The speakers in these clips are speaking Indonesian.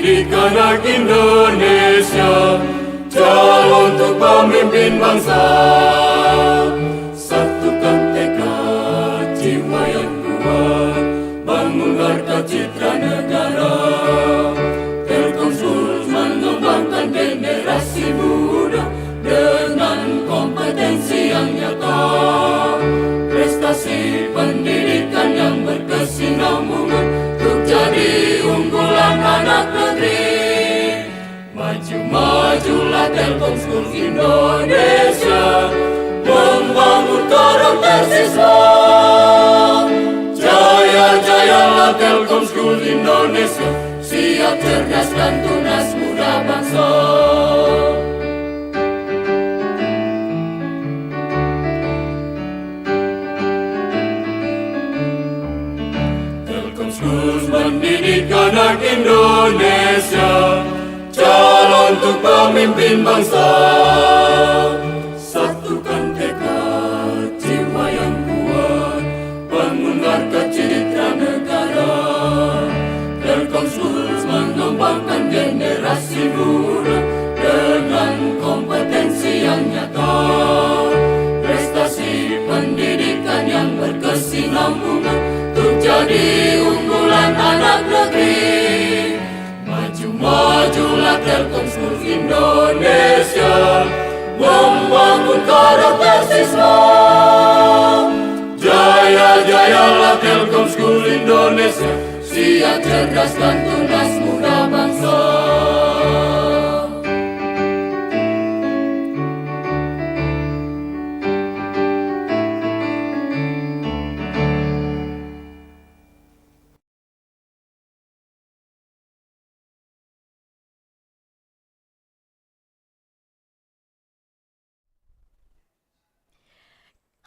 mendidik anak Indonesia, calon untuk pemimpin bangsa. Satukan tekad jiwa yang kuat, bangun harga citra negara. Telkom Schools mengembangkan generasi muda dengan kompetensi yang nyata. Prestasi pendidikan yang berkesinambungan untuk jadi unggulan anak negeri. Maju-majulah Telkom Schools Indonesia, membangun karakter siswa. Jaya-jayalah Telkom Schools Indonesia, siap cerdas dan tunas muda bangsa. Telkom Schools mendidik anak Indonesia, calon untuk pemimpin bangsa. Satukan tekad jiwa yang kuat, bangun harga citra negara. Telkom Schools mengembangkan generasi muda dengan kompetensi yang nyata. Prestasi pendidikan yang berkesinambungan untuk jadi unggulan anak negeri. Maju-majulah Telkom Schools Indonesia, membangun karakter siswa. Jaya-jayalah Telkom Schools Indonesia, siap cerdas dan tunas muda bangsa.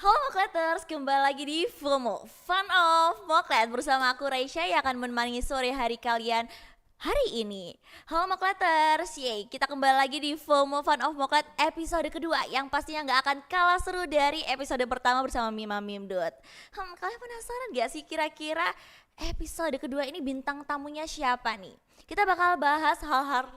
Halo Mokleters, kembali lagi di FOMO Fun of Moklet bersama aku Raisya yang akan menemani sore hari kalian hari ini. Halo Mokleters, yeay, kita kembali lagi di FOMO Fun of Moklet episode kedua yang pastinya gak akan kalah seru dari episode pertama bersama Mima Mimdut. Kalian penasaran gak sih kira-kira episode kedua ini bintang tamunya siapa nih? Kita bakal bahas hal-hal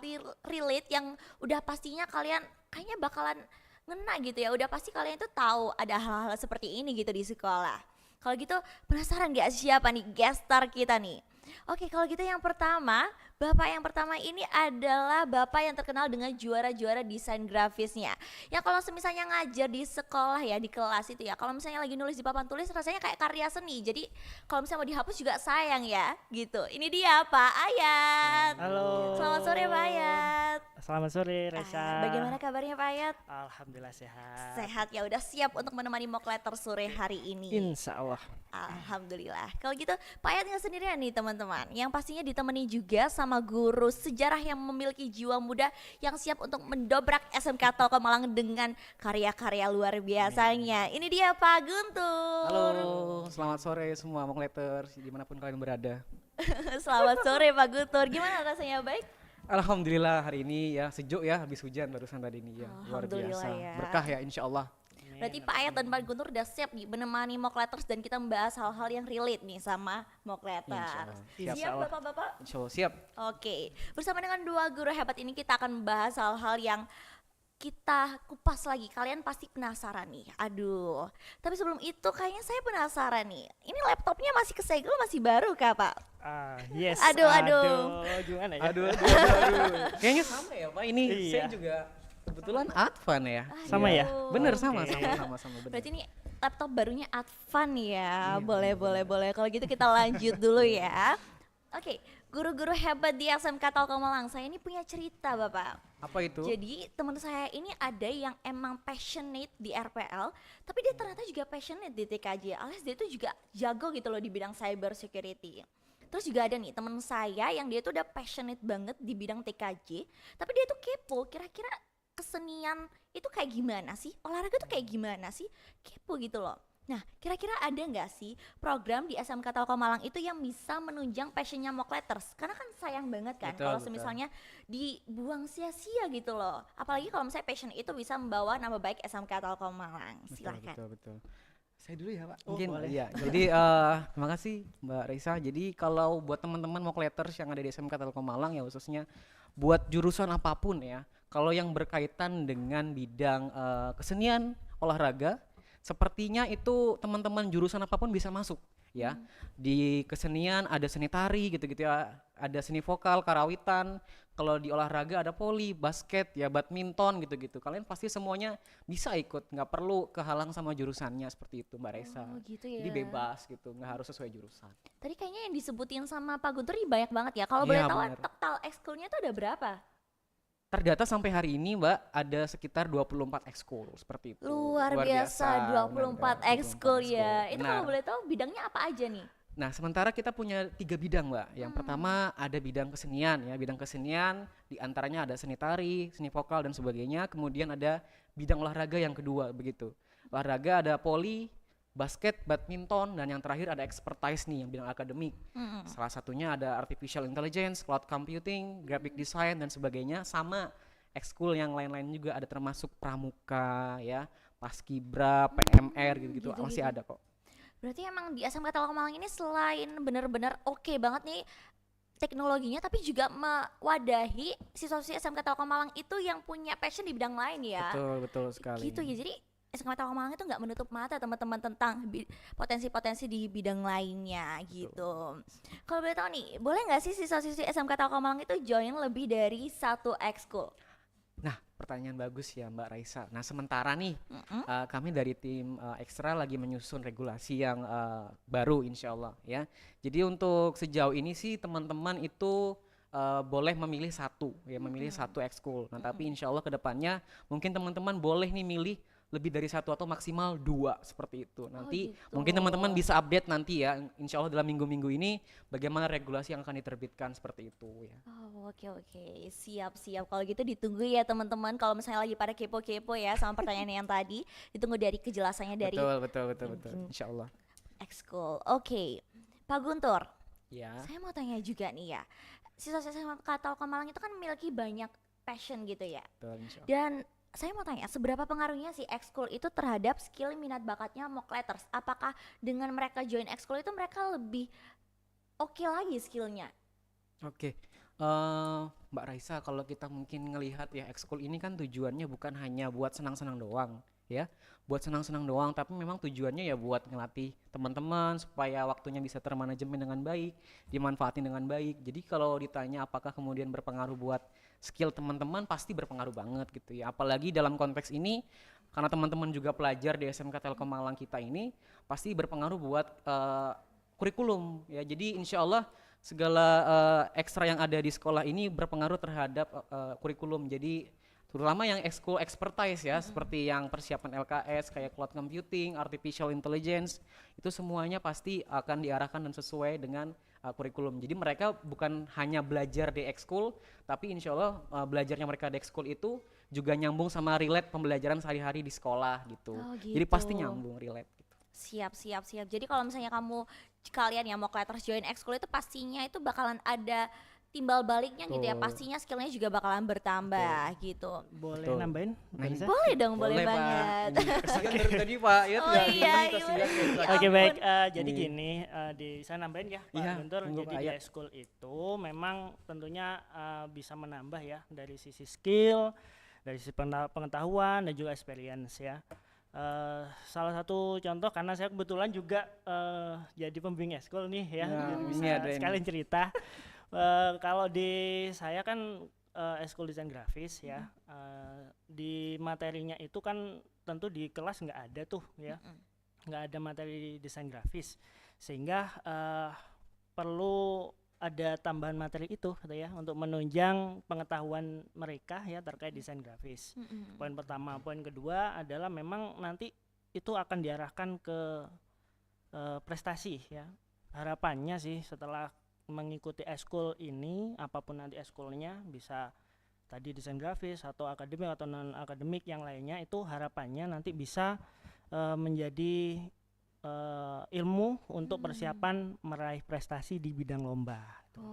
relate yang udah pastinya kalian kayaknya bakalan ngena gitu ya, udah pasti kalian tuh tahu ada hal-hal seperti ini gitu di sekolah. Kalau gitu penasaran gak siapa nih guest star kita nih? Oke, kalau gitu yang pertama, bapak yang pertama ini adalah bapak yang terkenal dengan juara-juara desain grafisnya. Ya kalau misalnya ngajar di sekolah ya, di kelas itu ya, kalau misalnya lagi nulis di papan tulis rasanya kayak karya seni. Jadi kalau misalnya mau dihapus juga sayang ya gitu. Ini dia Pak Ayat. Halo. Selamat sore Pak Ayat. Selamat sore Reza. Bagaimana kabarnya Pak Ayat? Alhamdulillah sehat. Sehat ya, udah siap untuk menemani Mokletter sore hari ini. Insya Allah. Alhamdulillah. Kalau gitu Pak Ayat nggak sendirian nih teman-teman, yang pastinya ditemani juga sama guru sejarah yang memiliki jiwa muda yang siap untuk mendobrak SMK Telkom Malang dengan karya-karya luar biasanya. Ini dia Pak Guntur. Halo, selamat sore semua Mokleters dimanapun kalian berada. Selamat sore Pak Guntur, gimana rasanya, baik? Alhamdulillah hari ini ya sejuk ya, habis hujan barusan tadi ini ya, luar biasa. Ya. Berkah ya insya Allah. Berarti Pak Ayat dan Pak Guntur udah siap nih menemani Mokletters dan kita membahas hal-hal yang relate nih sama Mokletters. Siap Bapak-bapak? Insya Allah siap. Oke, bersama dengan dua guru hebat ini kita akan membahas hal-hal yang kita kupas lagi. Kalian pasti penasaran nih. Aduh, tapi sebelum itu kayaknya saya penasaran nih. Ini laptopnya masih kesegel, masih baru kah Pak? Yes. Aduh. Gimana ya? Aduh. Kayaknya sama ya Pak, ini Iya. saya juga kebetulan Advan ya. Sama ya? Bener Oke. sama bener. Berarti ini laptop barunya Advan ya. Boleh. Kalau gitu kita lanjut dulu ya. Oke, guru-guru hebat di SMK Telkom Malang. Saya ini punya cerita Bapak. Apa itu? Jadi teman saya ini ada yang emang passionate di RPL, tapi dia ternyata juga passionate di TKJ, alias dia tuh juga jago gitu loh di bidang cyber security. Terus juga ada nih teman saya yang dia tuh udah passionate banget di bidang TKJ, tapi dia tuh kepo kira-kira kesenian itu kayak gimana sih, olahraga tuh kayak gimana sih, kepo gitu loh. Nah, kira-kira ada nggak sih program di SMK Telkom Malang itu yang bisa menunjang passionnya Mokletters? Karena kan sayang banget kan kalau misalnya dibuang sia-sia gitu loh. Apalagi kalau misalnya passion itu bisa membawa nama baik SMK Telkom Malang. Silakan. Betul. Saya dulu ya Pak. Oh, Mungkin boleh. iya. Jadi terima kasih Mbak Raisa. Jadi kalau buat teman-teman Mokleters yang ada di SMK Telkom Malang ya khususnya buat jurusan apapun ya. Kalau yang berkaitan dengan bidang kesenian, olahraga, sepertinya itu teman-teman jurusan apapun bisa masuk ya. Di kesenian ada seni tari gitu-gitu ya. Ada seni vokal, karawitan. Kalau di olahraga ada voli, basket, ya badminton gitu-gitu. Kalian pasti semuanya bisa ikut, nggak perlu kehalang sama jurusannya seperti itu Mbak Resa. Oh gitu ya. Jadi bebas gitu, nggak harus sesuai jurusan. Tadi kayaknya yang disebutin sama Pak Guntur ini banyak banget ya. Kalau Iya, boleh tahu bener. total ekskulnya tuh ada berapa? Terdata sampai hari ini Mbak ada sekitar 24 ekskul seperti itu. Luar biasa, benar, 24 benar, ekskul 24 ya. ekskul. Itu Benar. kalau boleh tahu bidangnya apa aja nih? Nah, sementara kita punya 3 bidang, Mbak. Yang pertama ada bidang kesenian ya, bidang kesenian diantaranya ada seni tari, seni vokal dan sebagainya. Kemudian ada bidang olahraga yang kedua begitu. Olahraga ada voli, basket, badminton, dan yang terakhir ada expertise nih yang bidang akademik. Salah satunya ada artificial intelligence, cloud computing, graphic design dan sebagainya. Sama ekskul yang lain-lain juga ada termasuk pramuka ya, paskibra, PMR gitu-gitu masih gitu-gitu. ada kok. Berarti emang di SMK Telkom Malang ini selain bener-bener oke banget nih teknologinya, tapi juga mewadahi siswa-siswi SMK Telkom Malang itu yang punya passion di bidang lain ya. Betul, betul sekali. Gitu ya. Jadi SMK Telkom Malang itu nggak menutup mata teman-teman tentang potensi-potensi di bidang lainnya gitu. Kalau boleh tahu nih, boleh nggak sih siswa-siswi SMK Telkom Malang itu join lebih dari satu ekskul? Nah, pertanyaan bagus ya Mbak Raisa. Nah, sementara nih kami dari tim Ekstra lagi menyusun regulasi yang baru insya Allah ya. Jadi untuk sejauh ini sih teman-teman itu boleh memilih satu ya, memilih satu ekskul. Nah, tapi insya Allah kedepannya mungkin teman-teman boleh nih milih lebih dari satu atau maksimal 2 seperti itu. Nanti gitu. mungkin teman-teman bisa update nanti ya, insya Allah dalam minggu-minggu ini bagaimana regulasi yang akan diterbitkan seperti itu ya. Oh, oke, siap. Kalau gitu ditunggu ya teman-teman. Kalau misalnya lagi pada kepo-kepo ya sama pertanyaan yang tadi, ditunggu dari kejelasannya dari Betul. Insya Allah. ekskul. Oke, Pak Guntur, Ya. saya mau tanya juga nih ya. Siswa-siswa Telkom Malang itu kan memiliki banyak passion gitu ya. Betul, insya Allah. Dan saya mau tanya, seberapa pengaruhnya sih ekskul itu terhadap skill minat bakatnya Mokleters? Apakah dengan mereka join ekskul itu mereka lebih oke lagi skillnya? Oke, Mbak Raisa, kalau kita mungkin ngelihat ya ekskul ini kan tujuannya bukan hanya buat senang-senang doang, ya, buat senang-senang doang, tapi memang tujuannya ya buat ngelatih teman-teman supaya waktunya bisa termanajemen dengan baik, dimanfaatin dengan baik. Jadi kalau ditanya apakah kemudian berpengaruh buat skill teman-teman, pasti berpengaruh banget gitu ya. Apalagi dalam konteks ini, karena teman-teman juga pelajar di SMK Telkom Malang kita ini, pasti berpengaruh buat kurikulum ya. Jadi insya Allah segala ekstra yang ada di sekolah ini berpengaruh terhadap kurikulum. Jadi terutama yang ekskul expertise ya, seperti yang persiapan LKS kayak cloud computing, artificial intelligence, itu semuanya pasti akan diarahkan dan sesuai dengan kurikulum. Jadi mereka bukan hanya belajar di ekskul, tapi insya Allah belajarnya mereka di ekskul itu juga nyambung sama relate pembelajaran sehari-hari di sekolah gitu. Oh, Jadi pasti gitu. nyambung relate gitu. Siap. Jadi kalau misalnya kalian yang mau Mokleters join ekskul itu pastinya itu bakalan ada timbal baliknya gitu ya. Betul. Pastinya skillnya juga bakalan bertambah gitu. Boleh Betul. nambahin? Nah, Bisa? Boleh dong, boleh Pak. banget. Kasihan dari tadi Pak ya. Oh tinggal iya, gini, kasihan ya, Pak. Oke ampun. baik, jadi Nih. gini, saya nambahin ya Pak Iya, Guntur. monggo, Jadi Pak, di ya. ekskul itu memang tentunya bisa menambah ya dari sisi skill, dari sisi pengetahuan dan juga experience ya. Salah satu contoh karena saya kebetulan juga jadi pembimbing ekskul nih ya, Nah, jadi ini bisa ada ini. sekalian cerita. Kalau di saya kan ekskul desain grafis ya, di materinya itu kan tentu di kelas nggak ada tuh ya, nggak ada materi desain grafis, sehingga perlu ada tambahan materi itu gitu ya untuk menunjang pengetahuan mereka ya terkait desain grafis. Poin pertama, poin kedua adalah memang nanti itu akan diarahkan ke prestasi ya. Harapannya sih setelah mengikuti ekskul ini, apapun nanti ekskulnya, bisa tadi desain grafis atau akademik atau non akademik yang lainnya, itu harapannya nanti bisa menjadi ilmu untuk persiapan meraih prestasi di bidang lomba.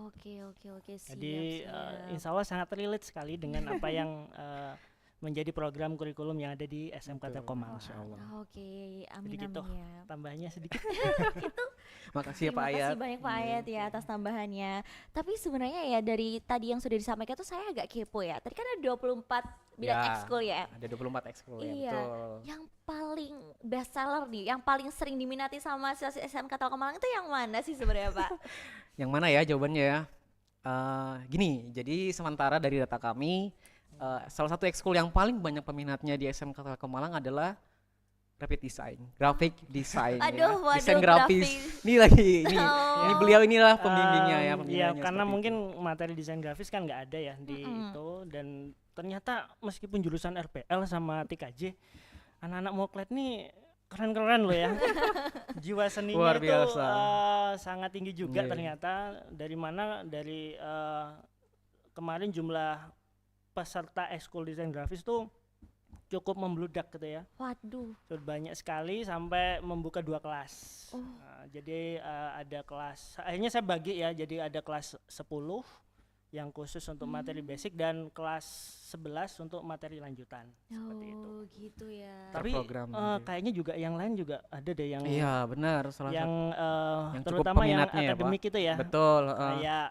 Oke, siap. Jadi insya Allah sangat relate sekali dengan apa yang menjadi program kurikulum yang ada di SMK Betul, Telkom Malang. Masya Allah. Oke, amin Jadi gitu. amin ya. Tambahnya sedikit. Makasih ya Pak Terima Ayat. kasih banyak Pak Ayat ya atas tambahannya. Tapi sebenarnya ya dari tadi yang sudah disampaikan tuh saya agak kepo ya. Tadi kan ada 24 bidang Ya, ekskul ya. Ada 24 ekskul ya, Iya. betul. Yang paling best seller nih, yang paling sering diminati sama siswa SMK Telkom Malang itu yang mana sih sebenarnya Pak? Yang mana ya jawabannya ya? Gini, jadi sementara dari data kami, salah satu ekskul yang paling banyak peminatnya di SMK Telkom Malang adalah graphic design, graphic design, Aduh, waduh, desain grafis. grafis. Ini lagi, ini Oh. beliau inilah pembimbingnya ya, Iya, pembimbingnya karena seperti mungkin itu. materi desain grafis kan nggak ada ya di itu, dan ternyata meskipun jurusan RPL sama TKJ, anak-anak Moklet nih keren-keren loh ya. Jiwa seninya Luar itu biasa. sangat tinggi juga Iya. ternyata. Dari mana? Dari kemarin jumlah peserta ekskul desain grafis tuh cukup membludak gitu ya. Waduh. Sudah banyak sekali sampai membuka 2 kelas. Oh. Jadi ada kelas, akhirnya saya bagi ya, jadi ada kelas 10 yang khusus untuk materi basic dan kelas 11 untuk materi lanjutan. Seperti itu. Oh, gitu ya. Tapi Terprogram gitu ya. kayaknya juga yang lain juga ada deh yang Iya, benar, salah yang yang cukup terutama yang peminatnya ya, Pak. akademik itu ya. Betul, Kayak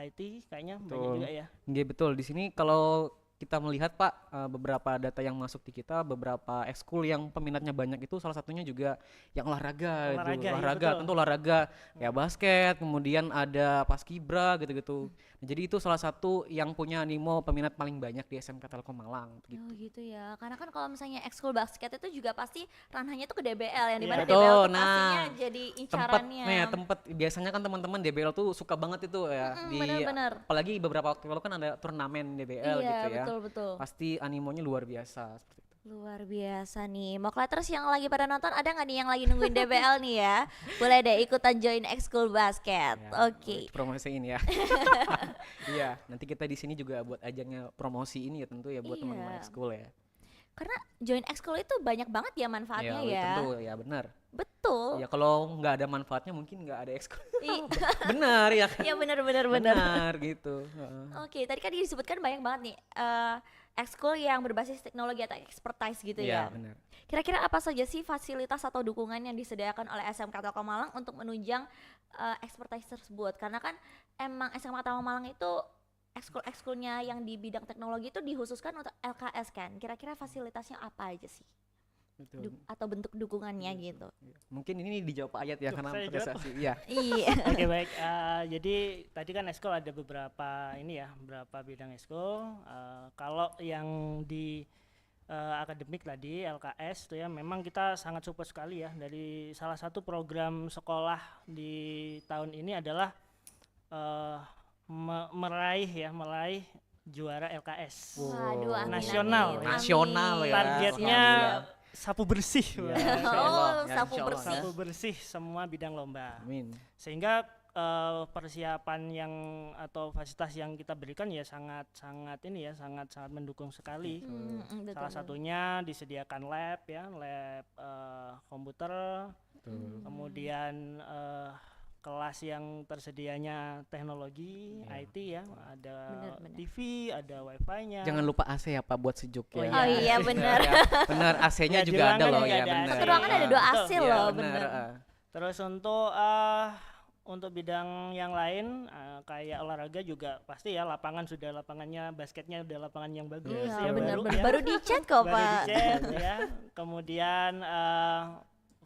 IT kayaknya banyak Betul. juga ya. Iya betul. Di sini kalau kita melihat Pak, beberapa data yang masuk di kita, beberapa ekskul yang peminatnya banyak itu salah satunya juga yang olahraga, Olahraga, gitu. iya Olahraga, betul. tentu olahraga ya basket, kemudian ada paskibra gitu-gitu. Nah, jadi itu salah satu yang punya animo peminat paling banyak di SMK Telkom Malang gitu. Oh gitu ya, karena kan kalau misalnya ekskul basket itu juga pasti ranahnya tuh ke DBL, yang dimana Iya. DBL Betul, tuh pastinya nah, jadi Tempat incarannya. tempat biasanya kan teman-teman DBL tuh suka banget itu ya Bener-bener. apalagi beberapa waktu lalu kan ada turnamen DBL Iya, gitu ya. betul-betul. Pasti animonya luar biasa seperti itu. Luar biasa nih. Moklaters yang lagi pada nonton, ada nggak nih yang lagi nungguin DBL nih ya? Boleh deh ikutan join ekskul basket. Ya, Oke. promosiin ya. Iya, nanti kita di sini juga buat ajangnya promosi ini ya tentu ya buat Iya. teman-teman ekskul ya. Karena join ekskul itu banyak banget ya manfaatnya ya. Tentu ya benar. Betul. Ya kalau nggak ada manfaatnya mungkin nggak ada ekskul. I- Benar ya kan? Iya benar-benar benar. Benar gitu. Heeh. Oke, tadi kan disebutkan banyak banget nih ekskul yang berbasis teknologi atau expertise gitu Iya ya. benar. Kira-kira apa saja sih fasilitas atau dukungan yang disediakan oleh SMK Telkom Malang untuk menunjang expertise tersebut? Karena kan emang SMK Telkom Malang itu ekskul-ekskulnya yang di bidang teknologi itu dikhususkan untuk LKS kan. Kira-kira fasilitasnya apa aja sih? Betul. Atau bentuk dukungannya gitu. Iya. Mungkin ini dijawab Ayat ya Tuh, karena saya jawab. prestasi. Iya. Iya. Oke baik, jadi tadi kan ekskul ada beberapa ini ya, beberapa bidang ekskul. Kalau yang di akademik tadi LKS itu ya, memang kita sangat support sekali ya. Dari salah satu program sekolah di tahun ini adalah meraih juara LKS. Waduh, amin, Nasional, amin, ya. Nasional amin. ya. Targetnya Alhamdulillah. sapu bersih. Iya, Wah. insya Allah. Oh, Ya, sapu insya Allah. bersih. Sapu bersih semua bidang lomba. Amin. Sehingga persiapan yang atau fasilitas yang kita berikan ya sangat ini ya sangat mendukung sekali. Betul. Salah satunya disediakan lab ya, lab komputer, Betul. kemudian kelas yang tersedianya teknologi Iya. IT ya, ada Benar-benar. TV, ada wifi-nya. Jangan lupa AC ya Pak buat sejuk Oh, ya. Oh iya benar. Ya, benar AC-nya Ya, di juga ada ruangan loh juga ya ada benar. AC. Satu ruangan ada 2 AC Betul. Iya, loh, benar, benar. Terus untuk bidang yang lain kayak olahraga juga pasti ya, lapangannya basketnya udah lapangan yang bagus Iya, ya, benar baru benar. ya. Baru dicat kok, Baru Pak. dicet ya. Kemudian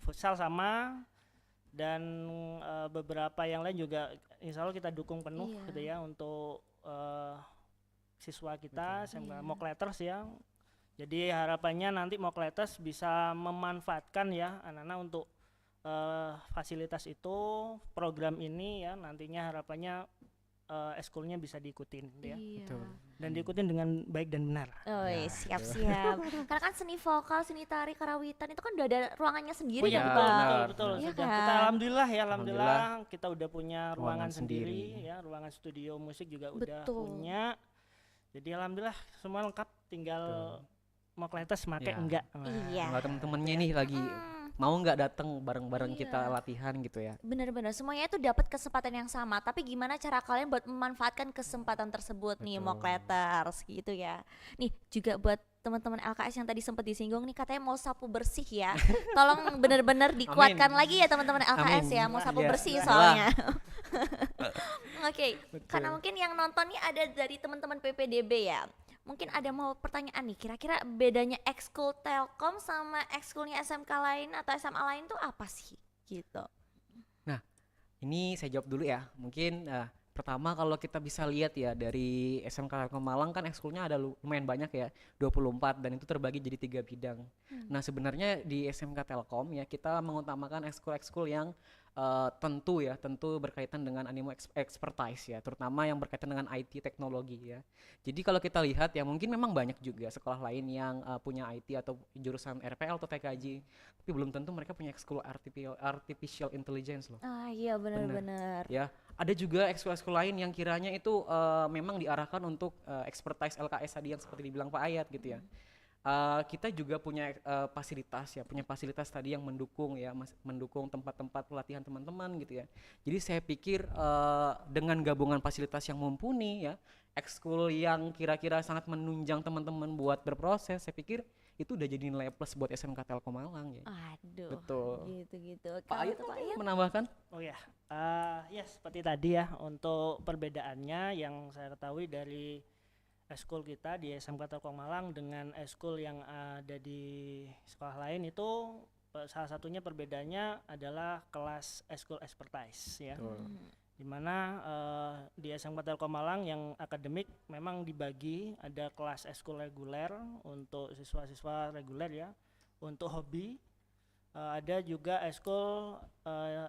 futsal sama, dan beberapa yang lain juga insya Allah kita dukung penuh Iya. gitu ya untuk siswa kita Iya. Mokleters ya. Jadi harapannya nanti Mokleters bisa memanfaatkan ya anak-anak untuk fasilitas itu, program ini ya, nantinya harapannya ekskulnya bisa diikutin gitu ya. Iya. Betul. Dan diikutin dengan baik dan benar. Oh, Ya, siap-siap. Karena kan seni vokal, seni tari, karawitan itu kan udah ada ruangannya sendiri Punya kan, betul, Pak. benar. betul. Iya Sudah kan? kita alhamdulillah ya, Alhamdulillah. alhamdulillah kita udah punya ruangan Ruangan sendiri sendiri. ya, ruangan studio musik juga udah Betul. punya. Jadi alhamdulillah semua lengkap, tinggal Mokletes make Ya. enggak. Iya. Kalau temen-temennya nih lagi mau nggak datang bareng-bareng Iya. kita latihan gitu ya. Bener-bener semuanya itu dapat kesempatan yang sama, tapi gimana cara kalian buat memanfaatkan kesempatan tersebut nih, Betul. Mokleters gitu ya. Nih juga buat teman-teman LKS yang tadi sempat disinggung nih, katanya mau sapu bersih ya. Tolong bener-bener dikuatkan Amin. lagi ya teman-teman LKS Amin. ya, mau sapu Iya, bersih iya. soalnya. Oke, Betul. karena mungkin yang nontonnya ada dari teman-teman PPDB ya. Mungkin ada mau pertanyaan nih, kira-kira bedanya ekskul Telkom sama ekskulnya SMK lain atau SMA lain tuh apa sih? Gitu. Ini saya jawab dulu ya. Mungkin pertama kalau kita bisa lihat ya dari SMK Telkom Malang kan ekskulnya ada lumayan banyak ya, 24 dan itu terbagi jadi 3 bidang. Nah, sebenarnya di SMK Telkom ya kita mengutamakan ekskul-ekskul yang tentu berkaitan dengan animo expertise ya, terutama yang berkaitan dengan IT teknologi ya. Jadi kalau kita lihat ya mungkin memang banyak juga sekolah lain yang punya IT atau jurusan RPL atau TKJ, tapi belum tentu mereka punya ekskul artificial intelligence loh. Ah iya benar-benar. Ya, ada juga ekskul-ekskul lain yang kiranya itu memang diarahkan untuk expertise LKS tadi yang seperti dibilang Pak Ayat gitu ya. Kita juga punya fasilitas tadi yang mendukung ya, mendukung tempat-tempat pelatihan teman-teman gitu ya. Jadi saya pikir dengan gabungan fasilitas yang mumpuni ya, ekskul yang kira-kira sangat menunjang teman-teman buat berproses, saya pikir itu udah jadi nilai plus buat SMK Telkom Malang ya. Aduh. Betul. Gitu-gitu. Pak Kalau Ayat tuh Pak mungkin Ayat? menambahkan? Oh ya, ya seperti tadi ya, untuk perbedaannya yang saya ketahui dari eskul kita di SMK Telkom Malang dengan eskul yang ada di sekolah lain itu salah satunya perbedaannya adalah kelas eskul expertise ya. Betul. Dimana di SMK Telkom Malang yang akademik memang dibagi ada kelas eskul reguler untuk siswa-siswa reguler ya, untuk hobi ada juga eskul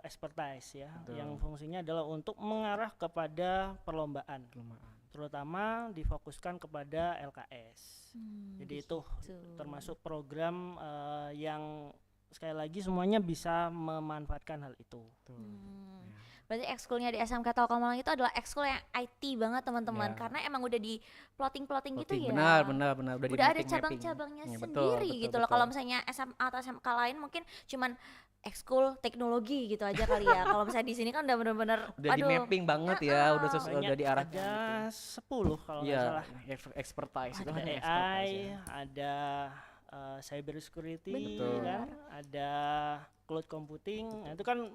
expertise ya. Betul. Yang fungsinya adalah untuk mengarah kepada perlombaan, terutama difokuskan kepada LKS. Jadi itu termasuk program yang sekali lagi semuanya bisa memanfaatkan hal itu. Berarti ekskulnya di SMK Telkom Malang itu adalah ekskul yang IT banget teman-teman, Ya. karena emang udah di plotting gitu ya. Benar Udah ada di mapping. cabang-cabangnya Ya, sendiri betul, gitu loh. Kalau misalnya SMA atau SMK lain mungkin cuman ekskul teknologi gitu aja kali ya. Kalau misalnya di sini kan udah bener-bener Udah di mapping banget ya, udah Banyak, udah diarahkan. ada 10 kalau nggak Iya, salah. expertise itu Ada hanya AI, expertise ya. ada cyber security Betul. kan, ada cloud computing. Nah, itu kan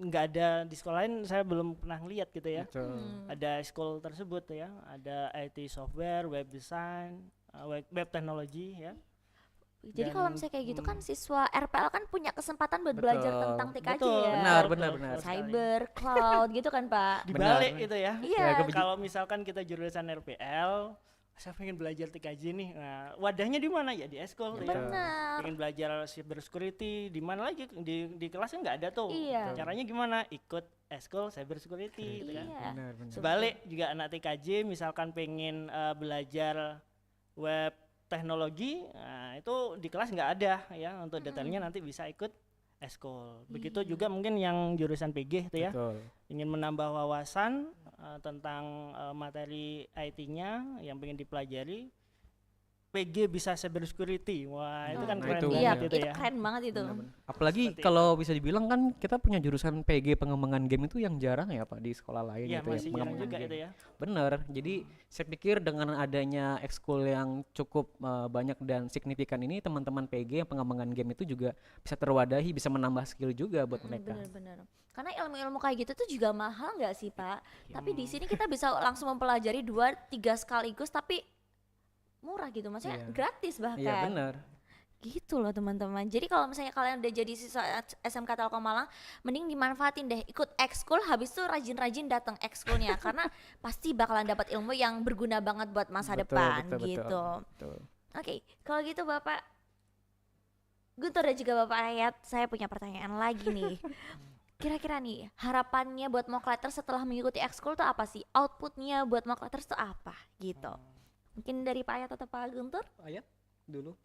nggak ada di sekolah lain, saya belum pernah lihat gitu ya. Betul. Ada school tersebut ya, ada IT software, web design, web technology ya. Jadi Dan, kalau misalnya kayak gitu kan siswa RPL kan punya kesempatan buat belajar Betul. tentang TKJ Betul, ya. Benar, betul, benar. betul sekali. Cyber, cloud gitu kan Pak. Dibalik Benar. itu ya. Iya. Kalau misalkan kita jurusan RPL, saya pengen belajar TKJ nih. Nah, wadahnya di mana ya? Di eskul ya. Benar. Pengen belajar cyber security di mana lagi, di kelasnya nggak ada tuh. Iya. Caranya gimana? Ikut eskul cyber security gitu kan. Iya. Benar. Sebalik juga anak TKJ misalkan pengen belajar web teknologi, nah itu di kelas nggak ada ya. Untuk detailnya nanti bisa ikut eskul. Begitu juga mungkin yang jurusan PG itu ya, Betul. ingin menambah wawasan tentang materi IT-nya yang pengen dipelajari. PG bisa cyber security, wah itu kan Nah, keren itu Iya, banget itu itu ya. keren banget itu. Apalagi Seperti kalau bisa dibilang kan kita punya jurusan PG pengembangan game itu yang jarang ya Pak di sekolah lain Iya gitu masih jarang pengembangan juga game. itu ya. Bener, jadi saya pikir dengan adanya ekskul yang cukup banyak dan signifikan ini teman-teman PG yang pengembangan game itu juga bisa terwadahi, bisa menambah skill juga buat mereka. Bener-bener. Karena ilmu-ilmu kayak gitu tuh juga mahal nggak sih Pak? Tapi di sini kita bisa langsung mempelajari 2-3 sekaligus tapi murah gitu, maksudnya Iya. gratis bahkan. Iya benar. Gitu loh teman-teman. Jadi kalau misalnya kalian udah jadi siswa SMK Telkom Malang, mending dimanfaatin deh, ikut ekskul, habis itu rajin-rajin datang ekskulnya karena pasti bakalan dapat ilmu yang berguna banget buat masa depan gitu. Betul. Oke, kalau gitu Bapak Guntur dan juga Bapak Ayat, saya punya pertanyaan lagi nih. Kira-kira nih harapannya buat Mokleters setelah mengikuti ekskul tuh apa sih? Outputnya buat Mokleters tuh apa gitu? Mungkin dari Pak Ayat atau Pak Guntur? Ayat dulu.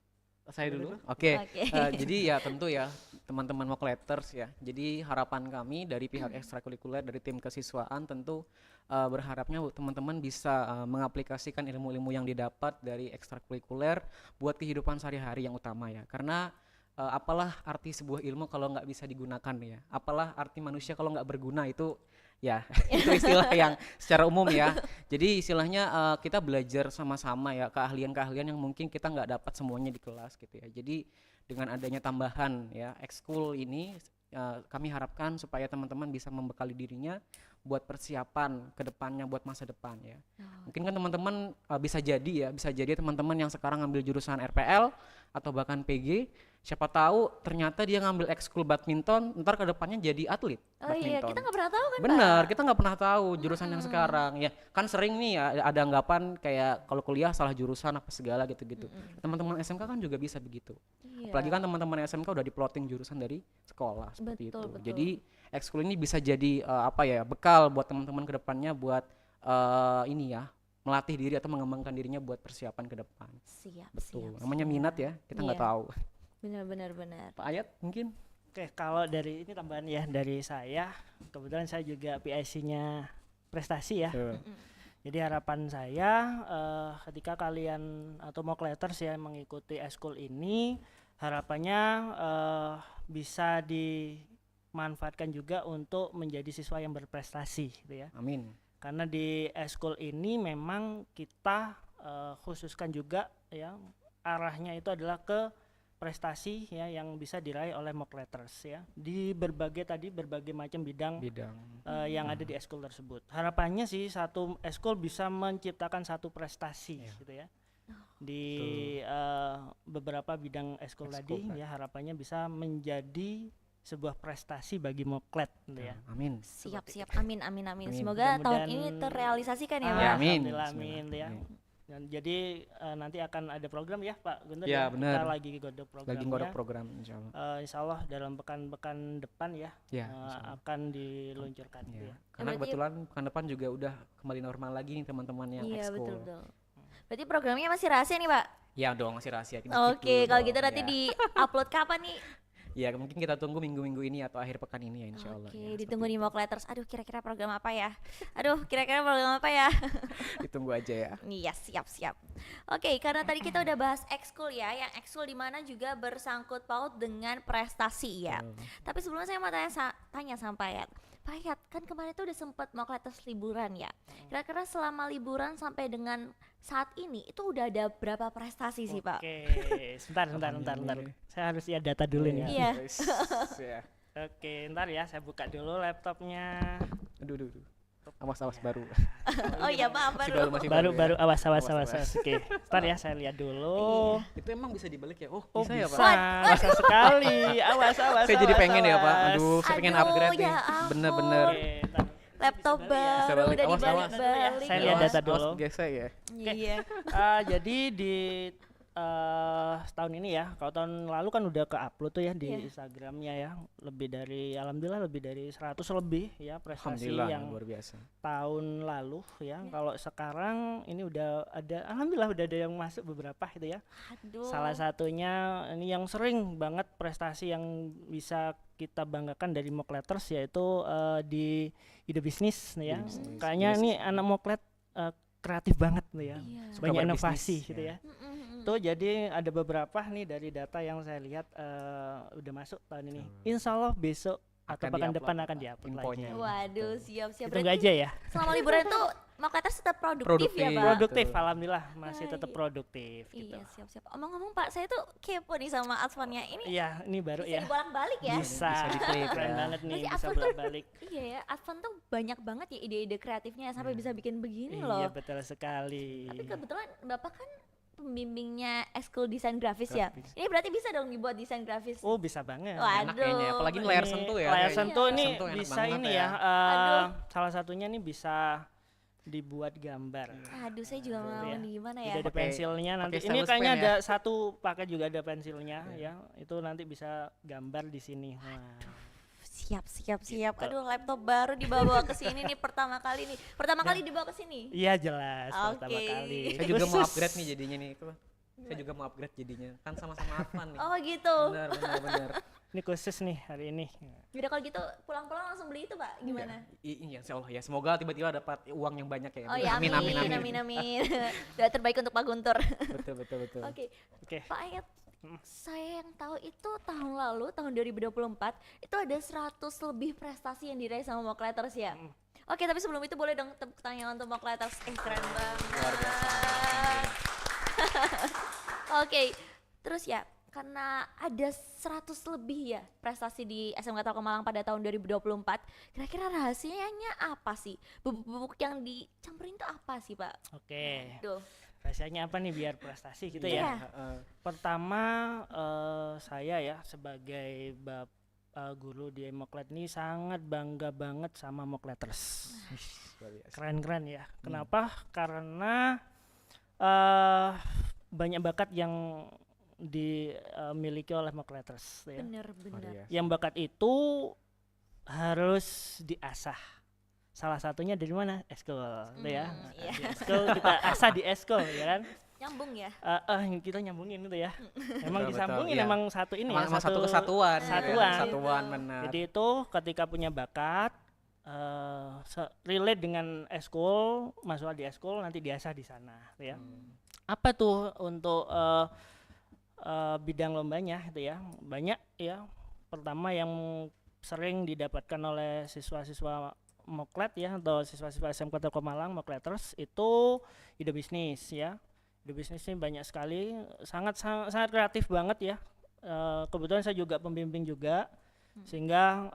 Saya dulu. Oke. Oke. Jadi ya tentu ya teman-teman Mokleters ya. Jadi harapan kami dari pihak ekstrakurikuler dari tim kesiswaan tentu berharapnya teman-teman bisa mengaplikasikan ilmu-ilmu yang didapat dari ekstrakurikuler buat kehidupan sehari-hari yang utama ya. Karena apalah arti sebuah ilmu kalau nggak bisa digunakan ya, apalah arti manusia kalau nggak berguna, itu ya itu istilah yang secara umum ya. Jadi istilahnya kita belajar sama-sama ya, keahlian-keahlian yang mungkin kita nggak dapat semuanya di kelas gitu ya. Jadi dengan adanya tambahan ya ekskul ini, kami harapkan supaya teman-teman bisa membekali dirinya buat persiapan ke depannya, buat masa depan ya. Mungkin kan teman-teman bisa jadi teman-teman yang sekarang ngambil jurusan RPL atau bahkan PG, siapa tahu ternyata dia ngambil ekskul badminton, ntar ke depannya jadi atlet Oh iya, badminton. kita nggak pernah tahu kan Bener, Pak? kita nggak pernah tahu jurusan yang sekarang ya. Kan sering nih ya ada anggapan kayak kalau kuliah salah jurusan apa segala gitu-gitu. Teman-teman SMK kan juga bisa begitu. Iya. Apalagi kan teman-teman SMK udah diplotting jurusan dari sekolah seperti Betul, itu. betul. Jadi ekskul ini bisa jadi bekal buat teman-teman ke depannya buat ini ya, melatih diri atau mengembangkan dirinya buat persiapan ke depan. Siap, Betul. siap, Namanya siap. minat ya, kita nggak Iya. tahu. Benar. Pak Ayat mungkin? Oke, kalau dari ini tambahan ya dari saya, kebetulan saya juga PIC-nya prestasi ya. Jadi harapan saya ketika kalian atau Mokleters ya mengikuti eskul ini, harapannya bisa dimanfaatkan juga untuk menjadi siswa yang berprestasi gitu ya. Amin. Karena di eskul ini memang kita khususkan juga ya, arahnya itu adalah ke prestasi ya yang bisa diraih oleh Mokleters ya di berbagai macam bidang yang ada di eskul tersebut. Harapannya sih satu eskul bisa menciptakan satu prestasi gitu ya di beberapa bidang eskul tadi ya, harapannya bisa menjadi sebuah prestasi bagi Moklet gitu ya. Amin. Siap. Amin. Amin. Semoga tahun Mudah-mudahan- ini terrealisasikan ya, Ah, Pak. Ya, amin. Alhamdulillah, amin ya. Amin. Dan jadi nanti akan ada program ya Pak Guntur Ya, ya. benar. Kita lagi godok programnya. Lagi nggodok program insyaallah. Insya Allah dalam pekan depan ya, Ya, insyaallah. akan diluncurkan gitu Ya. ya. Karena berarti- kebetulan pekan depan juga udah kembali normal lagi nih teman-teman yang Iya, ekskul. betul. Berarti programnya masih rahasia nih, Pak? Ya dong, masih rahasia. Kita keep Oke, dulu kalau dong, gitu nanti ya. di-upload kapan nih? Ya mungkin kita tunggu minggu-minggu ini atau akhir pekan ini ya insyaallah. Oke, ya, ditunggu seperti di Mokleters. Aduh, kira-kira program apa ya? itu. Ditunggu aja ya. Iya, siap. Oke, karena tadi kita udah bahas ekskul ya, yang ekskul di mana juga bersangkut paut dengan prestasi ya. Tapi sebelumnya saya mau tanya sama Pak Yat. Pak Yat, kan kemarin tuh udah sempet Mokleters liburan ya. Kira-kira selama liburan sampai dengan saat ini itu udah ada berapa prestasi sih, Pak? Oke, sebentar. Saya harus lihat data dulu nih. Iya. Ya. Oke, ntar ya saya buka dulu laptopnya. Aduh. Awas baru. Oh iya, maaf baru. Masih Baru ya. awas. Awas. Oke, ntar ya saya lihat dulu. Itu emang bisa dibalik ya? Oh, Oh bisa ya, bisa, Pak? bisa sekali. Awas. Saya jadi pengen ya, Pak. Aduh, saya pengen Aduh, upgrade nih. ya ampun. Bener-bener. Oke, ntar. Laptop Bisa balik ya. Bisa baru balik. udah Awas, awas. dibalik-balik. Saya lihat ya. data dulu. Gesek ya. Iya. Jadi di tahun ini ya, kalau tahun lalu kan udah ke-upload tuh ya di Iya. Instagramnya ya, alhamdulillah lebih dari 100 lebih ya prestasi Alhamdulillah yang luar biasa. tahun lalu ya. Kalau sekarang ini udah ada, alhamdulillah udah ada yang masuk beberapa gitu ya. Aduh. Salah satunya ini yang sering banget prestasi yang bisa kita banggakan dari Mokleters yaitu di ide bisnis nih ya. Ide bisnis, Kayaknya ide ini bisnis. anak Moklet kreatif banget nih ya. Iya. Suka Banyak berbisnis, inovasi ya. gitu ya. Mm-mm. Tuh jadi ada beberapa nih dari data yang saya lihat udah masuk tahun ini. Insya Allah besok atau pekan di-upload, depan akan Pak, diupload infonya. lagi. Waduh, siap-siap. Tunggu Berarti aja ya. selama liburan tuh Mokleters tetap produktif ya, Produktif. Pak? Produktif, Betul. alhamdulillah masih tetap Iya. produktif gitu. Iya, siap-siap. Omong-ngomong Pak, saya tuh kepo nih sama Advannya. Ini Iya, ini baru bisa ya. dibolak-balik ya? Bisa, Bisa diklik keren ya. banget nih, Berarti bisa Advan tuh bolak-balik. Iya ya, Advan tuh banyak banget ya ide-ide kreatifnya sampai bisa bikin begini Iya, loh. betul sekali. Tapi kebetulan Bapak kan pembimbingnya ekskul desain grafis ya. Grafis. Ini berarti bisa dong dibuat desain grafis. Oh, bisa banget. Waduh. Enak kayaknya, apalagi layar Ini sentuh ya. Layar kayaknya. sentuh ini Sentuh enak bisa banget ini ya. Aduh. Salah satunya nih bisa dibuat gambar. Aduh, saya juga Betul mau ya. nih gimana Jadi ya. ada Pakai- pensilnya nanti. pakai Ini stylus kayaknya pen ada ya. satu pakai juga ada pensilnya ya. Itu nanti bisa gambar di sini. Wah. Siap. Gitu. Aduh, laptop baru dibawa ke sini nih pertama kali nih. Pertama kali dibawa ke sini. Iya jelas pertama Oke. kali. Saya juga mau Khusus. upgrade nih jadinya nih. Itu. Saya juga mau upgrade jadinya. Kan sama-sama Advan nih. Oh gitu. Benar. Ini khusus nih hari ini. Yaudah kalau gitu pulang-pulang langsung beli itu Pak, gimana? Iya, insya Allah ya. Semoga tiba-tiba dapat uang yang banyak ya. Oh ya amin. amin. Doa terbaik untuk Pak Guntur. Betul. Oke, Oke. Pak Ayat, Saya yang tahu itu tahun lalu, tahun 2024 itu ada 100 lebih prestasi yang diraih sama Mock Letters ya. Oke, tapi sebelum itu boleh dong tepuk tangan untuk Mock Letters. Keren banget. Luar biasa. Oke, terus ya karena ada 100 lebih ya prestasi di SMK Telkom Malang pada tahun 2024. Kira-kira rahasianya apa sih? Bubuk-bubuk yang dicampurin itu apa sih, Pak? Oke, Tuh. rahasianya apa nih biar prestasi gitu Iya. ya? Pertama saya ya sebagai guru di Moklet ini sangat bangga banget sama Mokleters. Luar biasa. Keren-keren ya. Kenapa? Karena banyak bakat yang dimiliki oleh Mokleters ya. Bener. Luar biasa. Yang bakat itu harus diasah. Salah satunya dari mana? Eskul, gitu ya. iya. Di eskul kita asah di eskul, ya kan? Nyambung ya. Kita nyambungin itu ya. Emang Betul, disambungin iya. emang satu ini ya, Emang satu kesatuan. Satuan. Satuan benar. Jadi itu ketika punya bakat relate dengan eskul, masuk di eskul nanti diasah di sana, gitu ya. Apa tuh untuk bidang lombanya gitu ya? Banyak ya. Pertama yang sering didapatkan oleh siswa-siswa Moklet ya atau siswa-siswa SMK Telkom Malang Mokleters itu ide bisnis ya. Ide bisnis ini banyak sekali, sangat kreatif banget ya. Kebetulan saya juga pembimbing juga, sehingga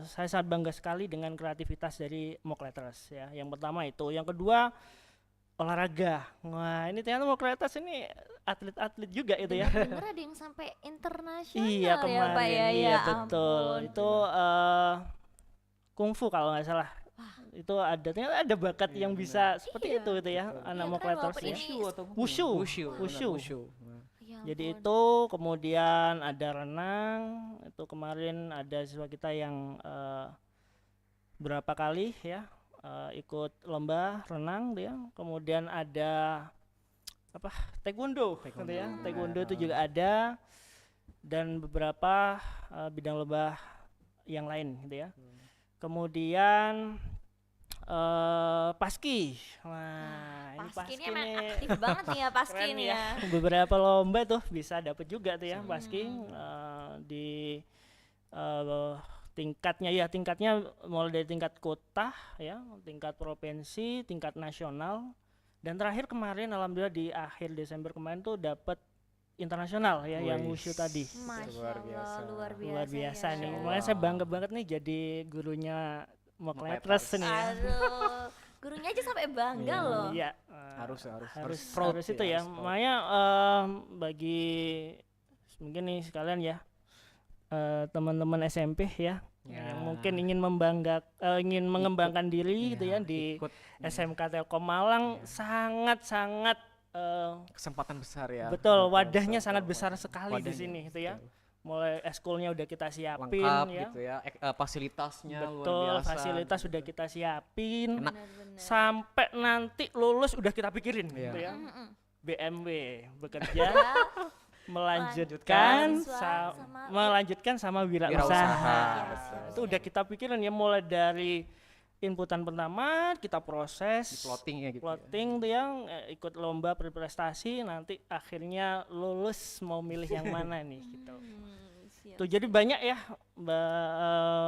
saya sangat bangga sekali dengan kreativitas dari Mokleters ya. Yang pertama itu, yang kedua olahraga. Wah, ini ternyata Mokleters ini atlet-atlet juga itu ya. Bener ada yang sampai internasional Iya ya, kemarin, Pak ya. iya Ya betul. ampun. Itu kungfu kalau nggak salah. Itu ternyata ada bakat yang bisa seperti Iya. itu gitu ya, anak Iya, keren Mokleters walaupun ya. ini Wushu. Wushu. Wushu. Wushu. Ya Jadi ampun. itu kemudian ada renang, itu kemarin ada siswa kita yang berapa kali ya ikut lomba renang dia. Kemudian ada apa? Taekwondo, gitu ya. Taekwondo itu juga ada dan beberapa bidang lomba yang lain gitu ya. Kemudian Paski. Wah, ini Paski ini Paski emang nih aktif banget nih ya Paski keren nih ya. ya. Beberapa lomba tuh bisa dapat juga tuh ya Paski di tingkatnya mulai dari tingkat kota ya, tingkat provinsi, tingkat nasional, dan terakhir kemarin alhamdulillah di akhir Desember kemarin tuh dapat internasional ya yang Wih. wushu tadi. Masya Luar Allah, biasa. luar biasa, Nih. ya. Makanya saya bangga banget nih jadi gurunya Mokleters nih ya. Aduh, gurunya aja sampai bangga loh. Iya. Harus proud harus sih, itu ya. harus proud. Makanya bagi mungkin nih sekalian ya teman-teman SMP ya, Ya. yang mungkin ingin mengembangkan diri gitu ya di ikut SMK Telkom Malang sangat-sangat kesempatan besar ya. betul wadahnya sangat betul. besar sekali di Wadahnya, sini gitu ya. betul. Mulai eskulnya udah kita siapin Lengkap ya. gitu ya. Fasilitasnya luar Betul, biasa. fasilitas sudah kita siapin. Enak. Benar-benar. Sampai nanti lulus udah kita pikirin Iya. gitu ya. Mm-mm. BMW bekerja Ya, melanjutkan Mahasiswa sama- melanjutkan sama wirausaha. Wirausaha, betul. Itu udah kita pikirin ya mulai dari inputan pertama kita Di proses plotting ya gitu. plotting tuh yang ikut lomba berprestasi nanti akhirnya lulus mau milih yang mana nih gitu. siap. Tuh jadi banyak ya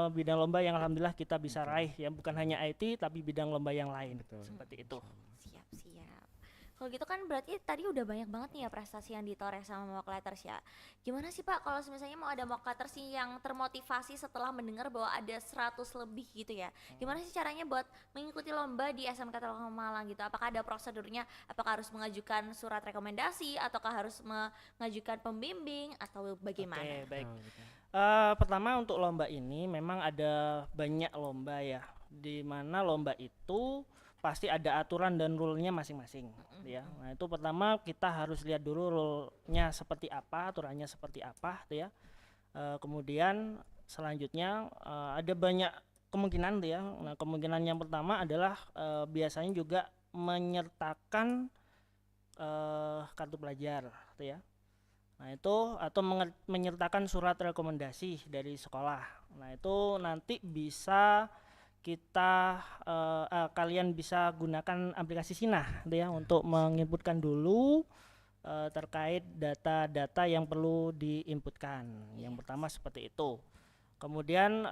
bidang lomba yang alhamdulillah kita bisa raih ya, bukan hanya IT tapi bidang lomba yang lain. Betul. Seperti itu. Siap. Kalau gitu kan berarti tadi udah banyak banget nih ya prestasi yang ditoreh sama Mokleters ya. Gimana sih Pak kalau misalnya mau ada Mokleters yang termotivasi setelah mendengar bahwa ada 100 lebih gitu ya. Gimana sih caranya buat mengikuti lomba di SMK Telkom Malang gitu? Apakah ada prosedurnya? Apakah harus mengajukan surat rekomendasi ataukah harus mengajukan pembimbing atau bagaimana? Oke, baik. Oh, gitu. Pertama untuk lomba ini memang ada banyak lomba ya, di mana lomba itu pasti ada aturan dan rule-nya masing-masing ya. Nah itu pertama kita harus lihat dulu rule-nya seperti apa, aturannya seperti apa tuh ya. Kemudian selanjutnya ada banyak kemungkinan tuh ya. Nah kemungkinan yang pertama adalah biasanya juga menyertakan kartu pelajar tuh ya. Nah itu atau menyertakan surat rekomendasi dari sekolah. Nah itu nanti bisa kalian bisa gunakan aplikasi Sinah gitu ya untuk menginputkan dulu terkait data-data yang perlu diinputkan. Yang pertama seperti itu. Kemudian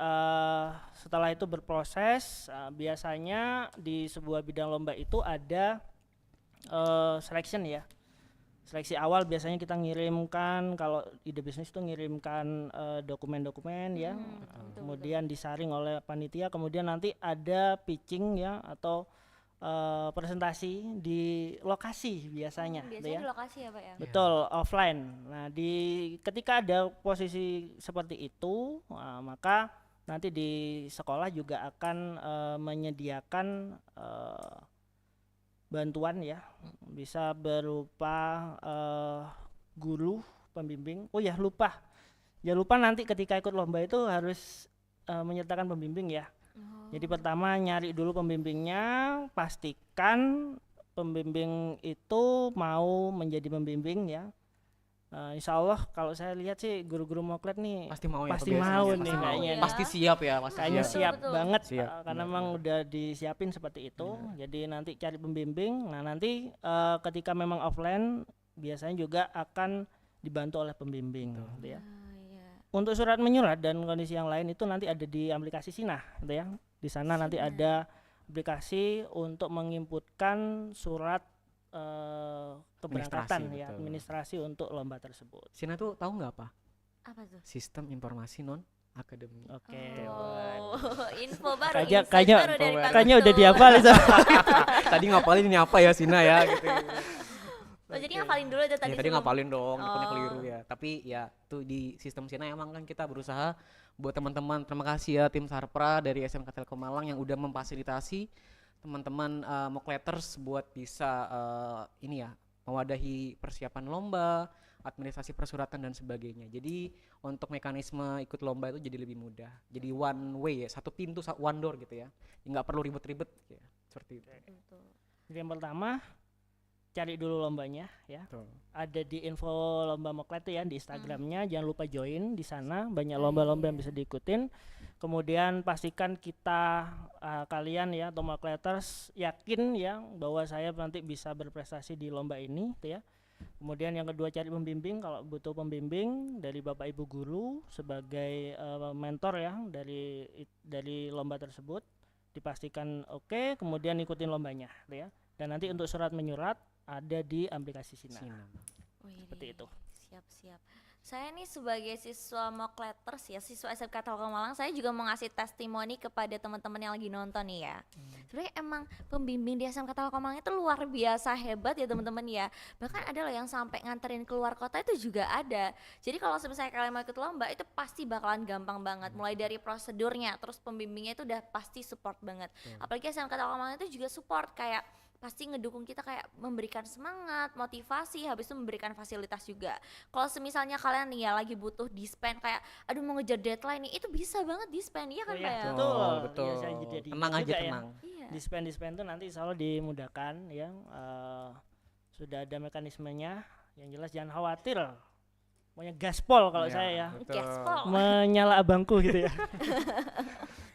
setelah itu berproses, biasanya di sebuah bidang lomba itu ada selection ya. Seleksi awal biasanya kita ngirimkan, kalau ide bisnis itu ngirimkan dokumen-dokumen ya, kemudian disaring oleh panitia, kemudian nanti ada pitching ya atau presentasi di lokasi biasanya, gitu Biasanya ya. di lokasi ya Pak ya. Betul, offline. Nah, ketika ada posisi seperti itu, maka nanti di sekolah juga akan menyediakan bantuan ya, bisa berupa guru pembimbing. Oh ya, jangan lupa nanti ketika ikut lomba itu harus menyertakan pembimbing ya. Jadi pertama nyari dulu pembimbingnya, pastikan pembimbing itu mau menjadi pembimbing ya. Insya Allah kalau saya lihat sih guru-guru Moklet nih Pasti mau ya. pasti kebiasaan mau ya, nih pasti mau. kayaknya nih. Pasti siap ya, pasti Kayaknya siap. siap Betul. banget Siap, karena benar, memang benar. udah disiapin seperti itu. Jadi nanti cari pembimbing. Nah nanti ketika memang offline biasanya juga akan dibantu oleh pembimbing, gitu ya. Iya. Untuk surat menyurat dan kondisi yang lain itu nanti ada di aplikasi Sinah, gitu ya. Di sana nanti Sinah. ada aplikasi untuk menginputkan surat keberangkatan Administrasi, ya, betul. administrasi untuk lomba tersebut. Sina tuh tahu nggak apa? Apa tuh? Sistem informasi non akademi. Oke. Oh, info baru, Kayaknya- insight kayaknya- baru dari Pak Kayaknya udah Guntur. dihafal itu. Tadi ngapalin ini apa ya Sina ya gitu. Oh, jadi ngapalin dulu itu tadi. Ya, tadi sebelum- ngapalin dong, takutnya Oh. keliru ya. Tapi ya tuh di sistem Sina emang kan kita berusaha buat teman-teman. Terima kasih ya tim Sarpra dari SMK Telkom Malang yang udah memfasilitasi teman-teman Mokleters buat bisa ini ya mewadahi persiapan lomba, administrasi persuratan dan sebagainya. Jadi untuk mekanisme ikut lomba itu jadi lebih mudah. Jadi one way ya, satu pintu, one door gitu ya. Nggak perlu ribet-ribet ya. Seperti itu. Betul. Jadi yang pertama cari dulu lombanya ya. Tuh. Ada di info lomba Moklet tuh ya di Instagramnya, jangan lupa join di sana, banyak lomba-lomba yang bisa diikutin. Kemudian pastikan kita kalian ya atau Mokleters yakin ya bahwa saya nanti bisa berprestasi di lomba ini gitu ya. Kemudian yang kedua cari pembimbing, kalau butuh pembimbing dari Bapak Ibu guru sebagai mentor ya dari lomba tersebut, dipastikan oke, kemudian ikutin lombanya gitu ya. Dan nanti untuk surat menyurat ada di aplikasi Sina. Wih, Seperti itu. Siap-siap. Saya nih sebagai siswa Mokleters ya, siswa SMK Telkom Malang, saya juga mau ngasih testimoni kepada teman-teman yang lagi nonton nih ya. Sebenarnya emang pembimbing di SMK Telkom Malang itu luar biasa hebat ya teman-teman ya. Bahkan ada loh yang sampai nganterin keluar kota itu juga ada. Jadi kalau misalnya kalian mau ikut lomba itu pasti bakalan gampang banget. Mulai dari prosedurnya, terus pembimbingnya itu udah pasti support banget. Apalagi SMK Telkom Malang itu juga support kayak pasti ngedukung kita kayak memberikan semangat, motivasi, habis itu memberikan fasilitas juga. Kalau semisalnya kalian nih ya lagi butuh dispen kayak aduh mau ngejar deadline nih, itu bisa banget dispen ya kan Oh Pak ya, ya? betul. Betul. Ya, saya jadi Tenang juga aja, ya. tenang. Iya. Dispen tuh nanti insya Allah dimudahkan ya. Sudah ada mekanismenya. Yang jelas jangan khawatir. Pokoknya gaspol kalau Ya, saya ya. betul. Gaspol. Menyala abangku gitu ya.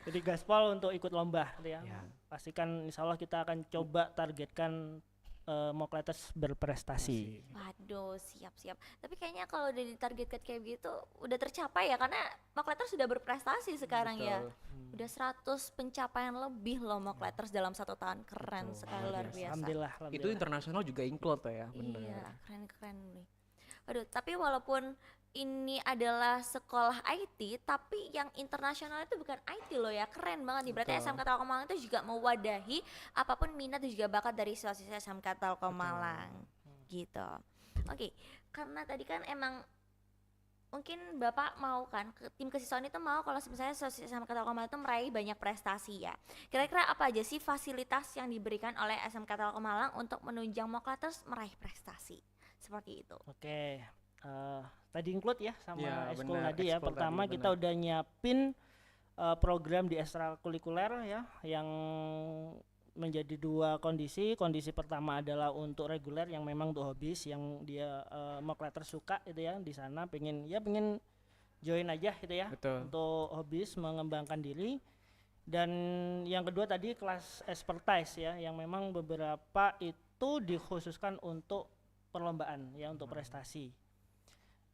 Jadi gaspol untuk ikut lomba gitu ya. Ya. Pastikan insya Allah kita akan coba targetkan Mokleters berprestasi. Waduh, siap-siap. Tapi kayaknya kalau udah ditargetkan kayak gitu udah tercapai ya karena Mokleters sudah berprestasi sekarang ya. Udah 100 pencapaian lebih loh Mokleters dalam 1 tahun. Keren sekali, luar biasa. Alhamdulillah. Itu Alhamdulillah. internasional juga include tuh ya, bener. Iya, keren-keren nih. Waduh, tapi walaupun ini adalah sekolah IT, tapi yang internasional itu bukan IT loh ya, keren banget nih. Berarti Betul. SMK Telkom Malang itu juga mewadahi apapun minat dan juga bakat dari siswa-siswa SMK Telkom Malang, gitu. Oke, karena tadi kan emang mungkin Bapak mau kan, tim kesiswaan itu mau kalau misalnya siswa SMK Telkom Malang itu meraih banyak prestasi ya. Kira-kira apa aja sih fasilitas yang diberikan oleh SMK Telkom Malang untuk menunjang Mokleters meraih prestasi? Seperti itu. Oke, tadi include ya sama Ya, ekskul benar, tadi ya. ekskul Pertama tadi, kita benar. udah nyiapin program di ekstrakurikuler ya, yang menjadi 2 kondisi. Kondisi pertama adalah untuk reguler yang memang untuk hobis, yang dia Mokleter suka itu ya, di sana pengen join aja gitu ya, Betul. untuk hobis mengembangkan diri. Dan yang kedua tadi kelas expertise ya, yang memang beberapa itu dikhususkan untuk perlombaan ya, untuk prestasi.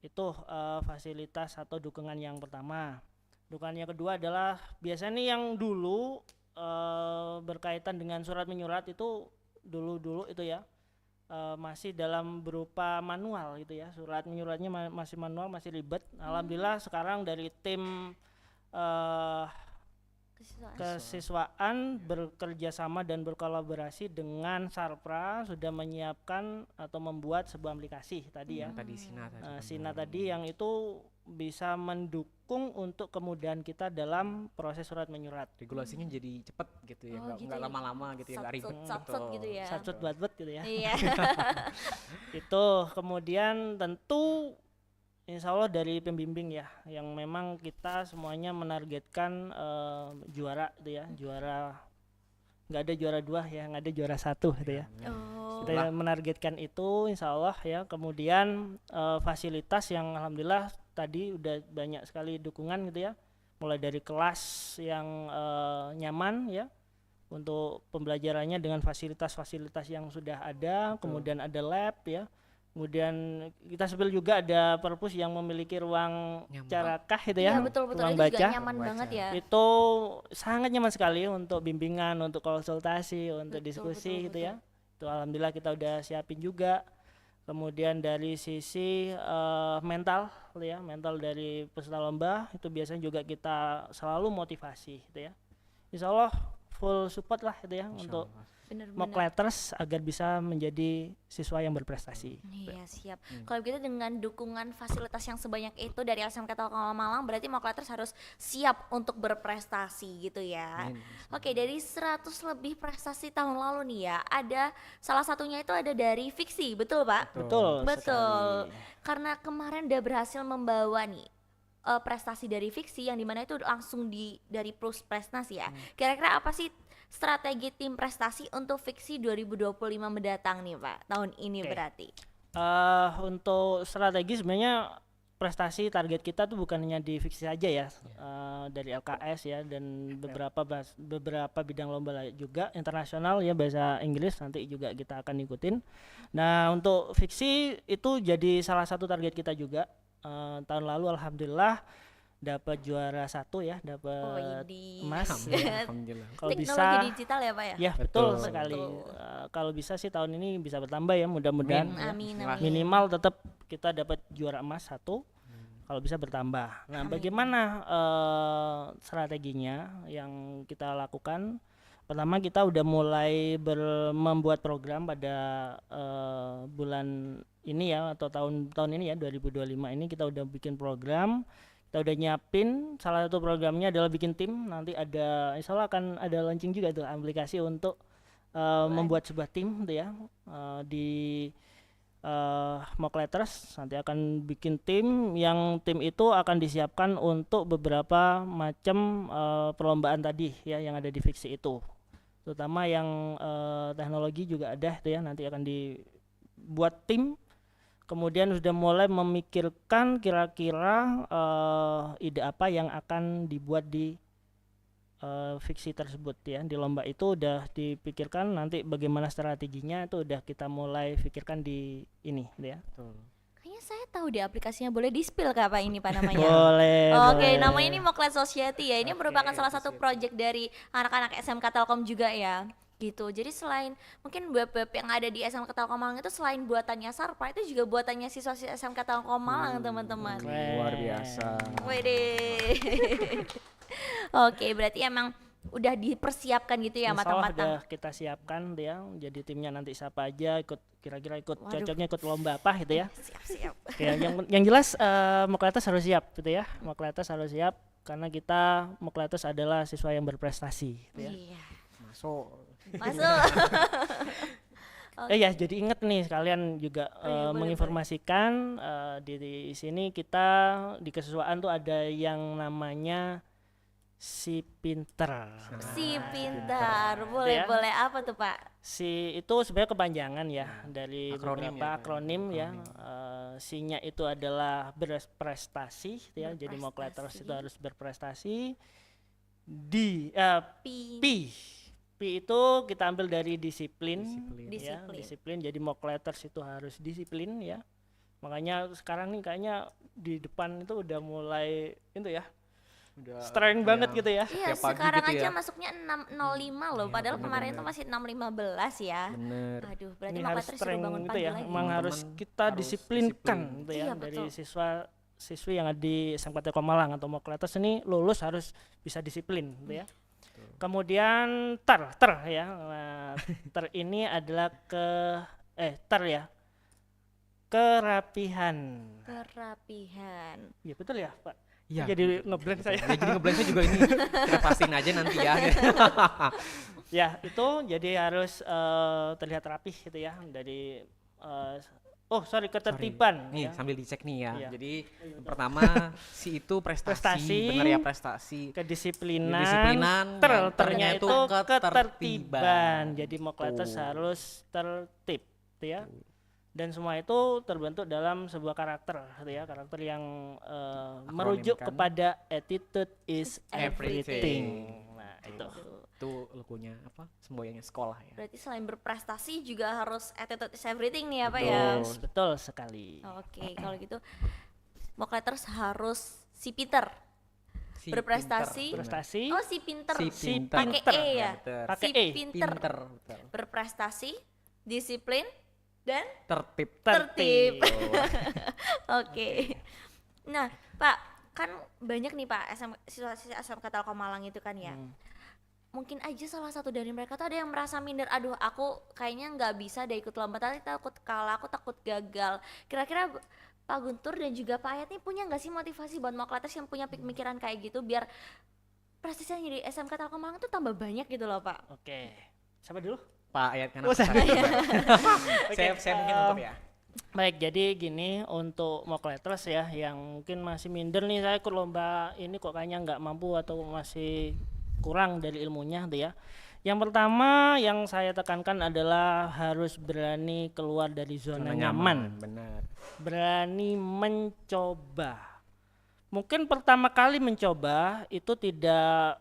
Itu fasilitas atau dukungan yang pertama. Dukungan yang kedua adalah biasanya nih yang dulu berkaitan dengan surat menyurat itu dulu itu ya, masih dalam berupa manual gitu ya, surat menyuratnya masih manual, masih ribet. Alhamdulillah sekarang dari tim kesiswaan bekerja sama dan berkolaborasi dengan Sarpra sudah menyiapkan atau membuat sebuah aplikasi tadi ya. Tadi Sina tadi. Sina tadi yang itu bisa mendukung untuk kemudahan kita dalam proses surat menyurat. Regulasinya jadi cepet gitu ya, Oh, nggak gitu ya. lama-lama gitu ya, nggak ribet. Sat-sat gitu ya. Sat-sat buat gitu ya. Iya. Itu kemudian tentu insya Allah dari pembimbing ya, yang memang kita semuanya menargetkan juara gitu ya, juara, nggak ada juara 2 ya, nggak ada juara 1 gitu ya. Oh. Kita menargetkan itu insya Allah ya. Kemudian fasilitas yang alhamdulillah tadi udah banyak sekali dukungan gitu ya, mulai dari kelas yang nyaman ya untuk pembelajarannya dengan fasilitas-fasilitas yang sudah ada. Kemudian ada lab ya, kemudian kita sebel juga ada perpus yang memiliki ruang Nyaman. carakah gitu ya, Iya betul-betul, ruang itu juga baca. nyaman Baca. banget ya. Itu sangat nyaman sekali untuk bimbingan, untuk konsultasi, untuk Betul, diskusi betul, gitu ya. Itu alhamdulillah kita udah siapin juga. Kemudian dari sisi mental ya, mental dari peserta lomba itu biasanya juga kita selalu motivasi gitu ya. Insya Allah full support lah gitu ya untuk Bener-bener. Mockletters agar bisa menjadi siswa yang berprestasi. Iya siap. Kalau gitu dengan dukungan fasilitas yang sebanyak itu dari SMK Telkom Malang, berarti Mockletters harus siap untuk berprestasi gitu ya. Oke, dari 100 lebih prestasi tahun lalu nih ya, ada salah satunya itu ada dari fiksi, betul Pak? Betul. Betul. sekali. Karena kemarin udah berhasil membawa nih prestasi dari fiksi yang dimana itu langsung dari plus prestasi ya. Kira-kira apa sih strategi tim prestasi untuk fiksi 2025 mendatang nih Pak, tahun ini Oke. berarti? Untuk strategi sebenarnya prestasi target kita tuh bukan hanya di fiksi saja ya, dari LKS ya, dan beberapa bidang lomba lain juga internasional ya, bahasa Inggris nanti juga kita akan ikutin. Nah untuk fiksi itu jadi salah satu target kita juga. Tahun lalu alhamdulillah dapat juara 1 ya, dapat Idi. emas. Ya. Alhamdulillah. Kalau Teknologi bisa digital ya Pak ya? ya betul Betul. sekali. Betul. Kalau bisa sih tahun ini bisa bertambah ya, mudah-mudahan. Amin, Ya. amin. Minimal tetap kita dapat juara emas 1, kalau bisa bertambah. Nah, Amin. bagaimana strateginya yang kita lakukan? Pertama kita udah mulai membuat program pada bulan ini ya, atau tahun ini ya, 2025 ini kita udah bikin program. Kita udah nyiapin, salah satu programnya adalah bikin tim. Nanti ada, insya Allah akan ada launching juga tuh aplikasi untuk membuat sebuah tim gitu ya, di Mockletters. Nanti akan bikin tim, yang tim itu akan disiapkan untuk beberapa macam perlombaan tadi ya yang ada di fiksi itu, terutama yang teknologi juga ada itu ya, nanti akan dibuat tim. Kemudian sudah mulai memikirkan kira-kira ide apa yang akan dibuat di fiksi tersebut ya. Di lomba itu udah dipikirkan, nanti bagaimana strateginya itu udah kita mulai pikirkan di ini gitu ya. Kayaknya saya tahu deh aplikasinya, boleh di-spill Kak Pak ini Pak namanya? Boleh. Oke, boleh. namanya ini Mocklet Society ya. Ini Oke, merupakan salah satu project dari anak-anak SMK Telkom juga ya. Gitu. Jadi selain mungkin web-web yang ada di SMK Telkom Malang itu selain buatannya Sarpa, itu juga buatannya siswa-siswa SMK Telkom Malang teman-teman. Keren. Luar biasa. Wede. Oke, berarti emang udah dipersiapkan gitu ya Insya Allah matang-matang. udah kita siapkan dia. Jadi timnya nanti siapa aja, kira-kira ikut Waduh. cocoknya ikut lomba apa gitu ya. Siap-siap. Oke, yang jelas Mockletters harus siap gitu ya. Mockletters harus siap karena kita Mockletters adalah siswa yang berprestasi gitu ya. Iya. Masuk. Masuk. Ya jadi inget nih sekalian juga iya, boleh, menginformasikan di sini kita di kesiswaan tuh ada yang namanya si pinter. Si pintar. Boleh, Ya. boleh apa tuh Pak? Si itu sebenarnya kepanjangan ya dari Akronim beberapa ya, Pak. akronim ya. Akronim. Si-nya itu adalah berprestasi gitu ya. Jadi Mockletters Berprestasi. itu harus berprestasi. Di Pi. P P itu kita ambil dari disiplin. Ya, Disiplin. disiplin. Jadi mock letters itu harus disiplin ya. Makanya sekarang nih kayaknya di depan itu udah mulai itu ya, Udah strength banget gitu ya. Iya, Setiap pagi sekarang gitu aja ya. masuknya 6.05 loh, Iya, padahal kemarin bener-bener. tuh masih 6.15 ya. Bener. Aduh, berarti Ini mock harus letters suruh strength bangun gitu pagi ya. lagi. Emang harus Teman-teman kita harus disiplinkan disiplin. gitu ya. Iya, Dari betul. siswi yang ada di SMK Telkom Malang atau mock letters ini lulus harus bisa disiplin gitu ya. Kemudian ter ya. Nah, ter ini adalah ter ya. Kerapihan. Kerapihan. Iya betul ya, Pak. Iya. Jadi ngeblank saya. Ya, jadi ngeblank saya juga ini. Kita pastiin aja nanti ya. Ya, itu jadi harus terlihat rapih gitu ya dari ketertiban Nih ya. sambil dicek nih ya. Iya. Jadi pertama si itu Prestasi. prestasi, bener ya prestasi. Kedisiplinan, Kedisiplinan, yang ternya ternya itu itu ketertiban. ketertiban. Jadi mock letters Tuh. harus tertib gitu ya. Dan semua itu terbentuk dalam sebuah karakter gitu ya, karakter yang merujuk kan? kepada attitude is Everything. everything. Nah, itu. Itu logonya apa? Semboyannya sekolah ya. Berarti selain berprestasi juga harus attitude is everything nih ya Pak ya. Betul sekali. Oke, kalau gitu mock letters harus si pinter. Si Berprestasi. pinter, bener. Prestasi Oh, si pinter. Si Pakai pinter. E ya. Pinter. Pakai Si E. pinter. Pinter, betul. Berprestasi, disiplin, dan Tertib. tertib. tertib. Oke. Nah, Pak, kan banyak nih Pak siswa-siswa SMK Telkom Malang itu kan ya. Mungkin aja salah satu dari mereka tuh ada yang merasa minder. Aduh, aku kayaknya nggak bisa deh ikut lomba, tadi takut kalah, aku takut gagal. Kira-kira Pak Guntur dan juga Pak Ayat nih punya nggak sih motivasi buat mock letters yang punya pemikiran kayak gitu biar prestasinya di SMK Telkom Malang tuh tambah banyak gitu loh Pak. Oke. Siapa dulu? Pak Ayat kan Oh, saya. saya mungkin tutup ya. Baik, jadi gini untuk mock letters ya yang mungkin masih minder nih, saya ikut lomba ini kok kayaknya nggak mampu atau masih kurang dari ilmunya gitu ya. Yang pertama yang saya tekankan adalah harus berani keluar dari zona nyaman. Benar. Berani mencoba. Mungkin pertama kali mencoba itu tidak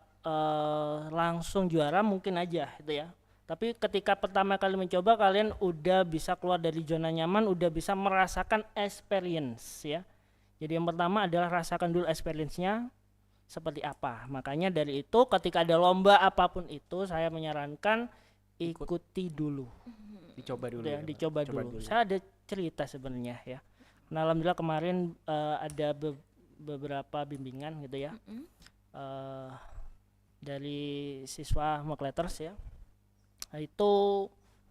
langsung juara mungkin aja gitu ya. Tapi ketika pertama kali mencoba kalian udah bisa keluar dari zona nyaman, udah bisa merasakan experience ya. Jadi yang pertama adalah rasakan dulu experience-nya seperti apa. Makanya dari itu ketika ada lomba apapun itu saya menyarankan ikuti dulu. Dicoba dulu. Ya, ya, Pak. dicoba Coba dulu. Saya ada cerita sebenarnya ya. Nah, alhamdulillah kemarin ada beberapa bimbingan gitu ya. Dari siswa mock letters ya. Nah, itu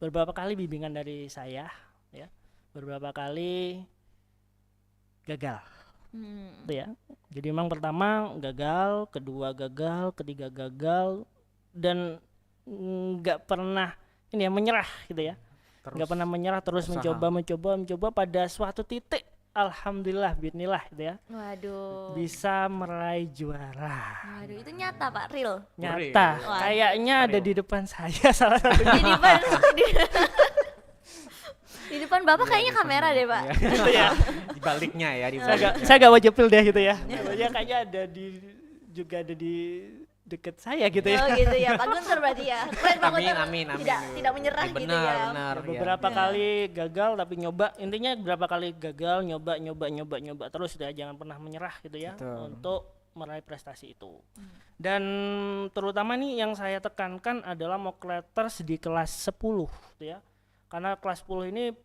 beberapa kali bimbingan dari saya ya. Beberapa kali gagal. Gitu ya. Jadi memang pertama gagal, kedua gagal, ketiga gagal dan nggak pernah ini ya menyerah gitu ya. Nggak pernah menyerah, terus usaha. mencoba pada suatu titik alhamdulillah bismillah gitu ya. Waduh. Bisa meraih juara. Waduh, itu nyata Pak, real. Nyata. Wah. Kayaknya ada di depan saya salah satu. Di depan di depan Bapak kayaknya kamera deh Pak. Gitu ya. Di baliknya ya, di Saya gak wajepil deh gitu ya. Soalnya kayaknya juga ada di deket saya gitu ya. Oh gitu ya, Pak Guntur berarti ya. Keren Pak Amin, Guntur. amin. Tidak menyerah gitu Benar, ya. benar. ya. Beberapa kali gagal tapi nyoba, intinya berapa kali gagal nyoba terus ya, jangan pernah menyerah gitu ya. Betul. Untuk meraih prestasi itu. Dan terutama nih yang saya tekankan adalah mock letters di kelas 10 gitu ya. Karena kelas 10 ini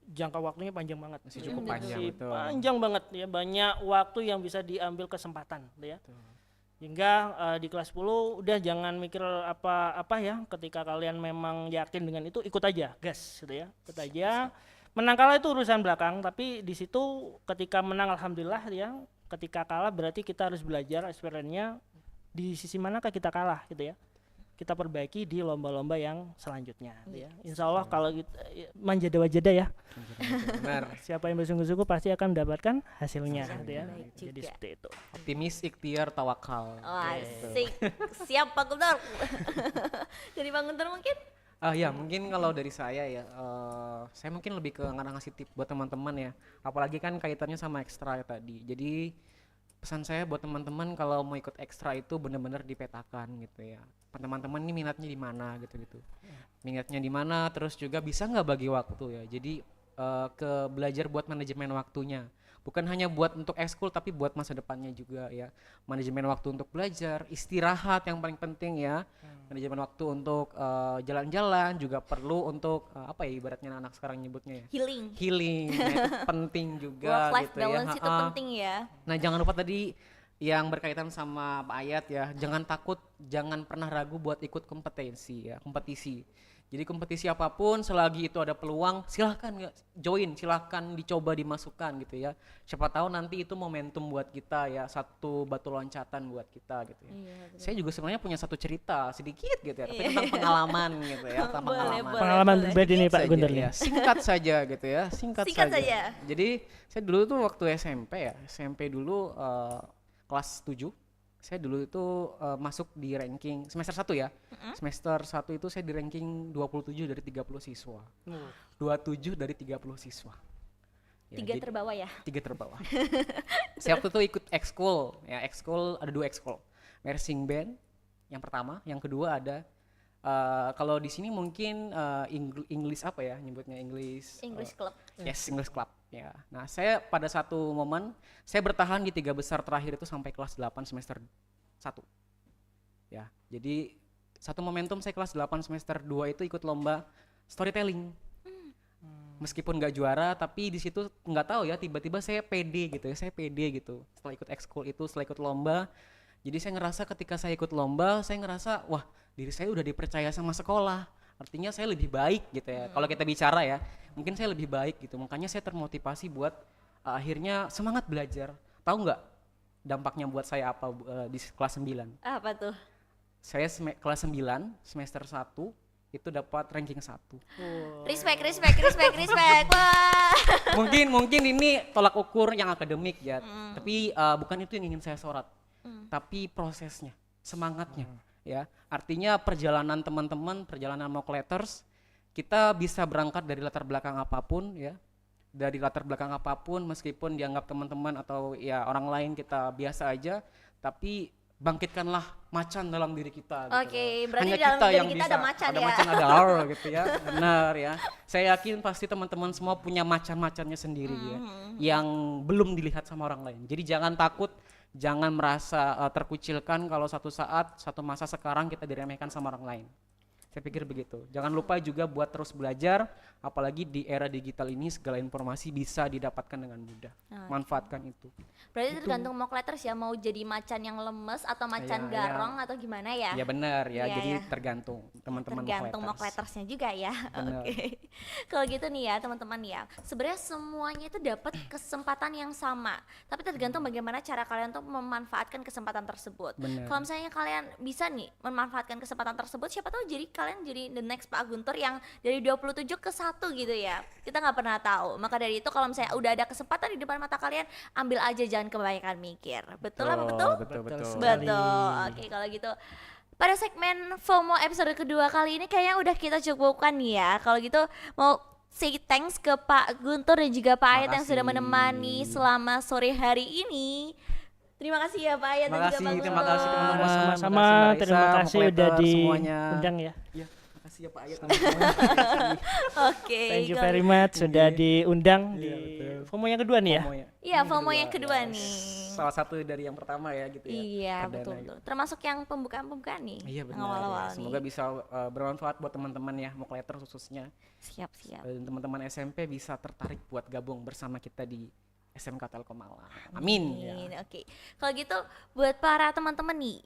jangka waktunya panjang banget. Masih cukup panjang, Masih betul. panjang banget ya, banyak waktu yang bisa diambil kesempatan gitu ya. Hingga di kelas 10 udah jangan mikir apa ya, ketika kalian memang yakin dengan itu ikut aja, gas gitu ya. Ikut aja. Menang kalah itu urusan belakang, tapi di situ ketika menang alhamdulillah ya, ketika kalah berarti kita harus belajar experience-nya di sisi manakah kita kalah gitu ya. Kita perbaiki di lomba-lomba yang selanjutnya gitu ya. Insya Allah kalau kita manjada wajada ya. Benar. Siapa yang bersungguh-sungguh pasti akan mendapatkan hasilnya gitu ya. Baik Jadi juga. seperti itu. Optimis, ikhtiar, tawakal. Wah, asik. Siap Pak Guntur. Jadi Pak Guntur mungkin? Ya mungkin kalau dari saya ya, saya mungkin lebih ke ngasih tip buat teman-teman ya. Apalagi kan kaitannya sama ekstra ya tadi. Jadi pesan saya buat teman-teman kalau mau ikut ekstra itu benar-benar dipetakan gitu ya. Teman-teman ini minatnya di mana gitu-gitu. Minatnya di mana, terus juga bisa nggak bagi waktu ya. Jadi ke belajar buat manajemen waktunya. Bukan hanya buat untuk ekskul tapi buat masa depannya juga ya. Manajemen waktu untuk belajar, istirahat yang paling penting ya. Manajemen waktu untuk jalan-jalan juga perlu untuk apa ya ibaratnya anak sekarang nyebutnya ya. Healing, nah itu penting juga Work life gitu ya. balance itu penting ya. Nah jangan lupa tadi yang berkaitan sama Pak Ayat ya, jangan takut, jangan pernah ragu buat ikut kompetisi. Jadi kompetisi apapun selagi itu ada peluang silahkan join, silahkan dicoba dimasukkan gitu ya. Siapa tahu nanti itu momentum buat kita ya, satu batu loncatan buat kita gitu ya. Saya juga sebenarnya punya satu cerita sedikit gitu ya, tapi tentang pengalaman gitu ya, tentang pengalaman. Pengalaman pribadi nih Pak Saja Guntur ya, nih. singkat saja gitu ya, singkat Singkat saja. saja. Jadi saya dulu tuh waktu SMP dulu kelas 7 saya dulu itu masuk di ranking semester 1 ya. Semester 1 itu saya di ranking 27 dari 30 siswa. 27 dari 30 siswa. Ya, 3 terbawah ya. 3 terbawah. Saya waktu itu ikut ekskul, ya ekskul ada 2 ekskul. Marching band yang pertama, yang kedua ada kalau di sini mungkin English apa ya nyebutnya English Club. Yes, English Club ya. Nah, saya pada satu momen saya bertahan di 3 besar terakhir itu sampai kelas 8 semester 1. Ya. Jadi satu momentum saya kelas 8 semester 2 itu ikut lomba storytelling. Meskipun nggak juara tapi di situ nggak tahu ya tiba-tiba saya pede gitu ya. Saya pede gitu. Setelah ikut ekskul itu, setelah ikut lomba. Jadi saya ngerasa ketika saya ikut lomba, saya ngerasa wah, diri saya udah dipercaya sama sekolah. Artinya saya lebih baik gitu ya. Kalau kita bicara ya, mungkin saya lebih baik gitu. Makanya saya termotivasi buat akhirnya semangat belajar. Tahu nggak dampaknya buat saya apa di kelas 9? Apa tuh? Saya kelas 9 semester 1 itu dapat ranking 1. Respect. Wah. Mungkin ini tolak ukur yang akademik ya. Tapi bukan itu yang ingin saya sorot. Tapi prosesnya, semangatnya ya. Artinya perjalanan teman-teman, perjalanan Mokletters, kita bisa berangkat dari latar belakang apapun ya. Dari latar belakang apapun meskipun dianggap teman-teman atau ya orang lain kita biasa aja, tapi bangkitkanlah macan dalam diri kita gitu. Oke, berarti Hanya dalam kita diri yang kita bisa, ada macan ya. macan, ada aur gitu ya. Benar ya. Saya yakin pasti teman-teman semua punya macan-macannya sendiri ya, yang belum dilihat sama orang lain. Jadi jangan takut, jangan merasa terkucilkan kalau satu saat, satu masa sekarang kita diremehkan sama orang lain. Saya pikir begitu. Jangan lupa juga buat terus belajar, apalagi di era digital ini segala informasi bisa didapatkan dengan mudah. Manfaatkan itu. Berarti tergantung Mokletters ya, mau jadi macan yang lemes atau macan Iya, garong atau gimana ya? Ya benar ya, Iya, jadi ya. tergantung teman-teman Tergantung Moklettersnya juga ya. Benar. Oke. Kalau gitu nih ya teman-teman ya, sebenarnya semuanya itu dapat kesempatan yang sama, tapi tergantung bagaimana cara kalian untuk memanfaatkan kesempatan tersebut. Benar. Kalau misalnya kalian bisa nih memanfaatkan kesempatan tersebut, siapa tahu jadi kalian jadi the next Pak Guntur yang dari 27 ke 1 gitu ya. Kita nggak pernah tahu. Maka dari itu kalau misalnya udah ada kesempatan di depan mata kalian, ambil aja, jangan kebanyakan mikir. Betul apa betul? Betul. sekali. Betul. Oke, kalau gitu pada segmen FOMO episode kedua kali ini kayaknya udah kita cukupkan nih ya. Kalau gitu mau say thanks ke Pak Guntur dan juga Pak Ayat yang sudah Makasih. menemani selama sore hari ini. Terima kasih ya Pak Ayat dan juga Pak Guntur. Terima kasih teman-teman. Sama-sama, terima kasih udah diundang ya. Ya, makasih ya Pak Ayat. Oke. Thank you kalau- very much sudah diundang di betul. FOMO yang kedua nih ya. Iya, FOMO yang kedua nih. Salah satu dari yang pertama ya gitu ya. Iya, Perdana betul gitu. betul. Termasuk yang pembukaan nih. Iya yang benar. awal-awal Ya. Semoga nih. bisa bermanfaat buat teman-teman ya, Mokletter khususnya. Siap-siap. Dan teman-teman SMP bisa tertarik buat gabung bersama kita di SMK Telkom Malang. Amin. Ya. Oke. Kalau gitu buat para teman-teman nih,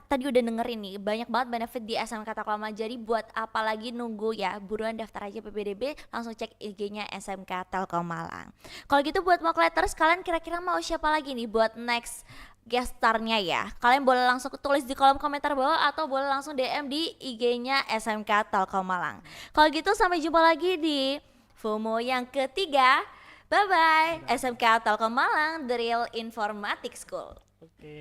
tadi udah dengerin nih banyak banget benefit di SMK Telkom Malang. Jadi buat apa lagi nunggu ya, buruan daftar aja PPDB, langsung cek IG-nya SMK Telkom Malang. Kalau gitu buat Mokletters, kalian kira-kira mau siapa lagi nih buat next guest star-nya ya? Kalian boleh langsung tulis di kolom komentar bawah atau boleh langsung DM di IG-nya SMK Telkom Malang. Kalau gitu sampai jumpa lagi di FOMO yang ketiga. Bye bye, SMK Telkom Malang, The Real Informatics School. Oke.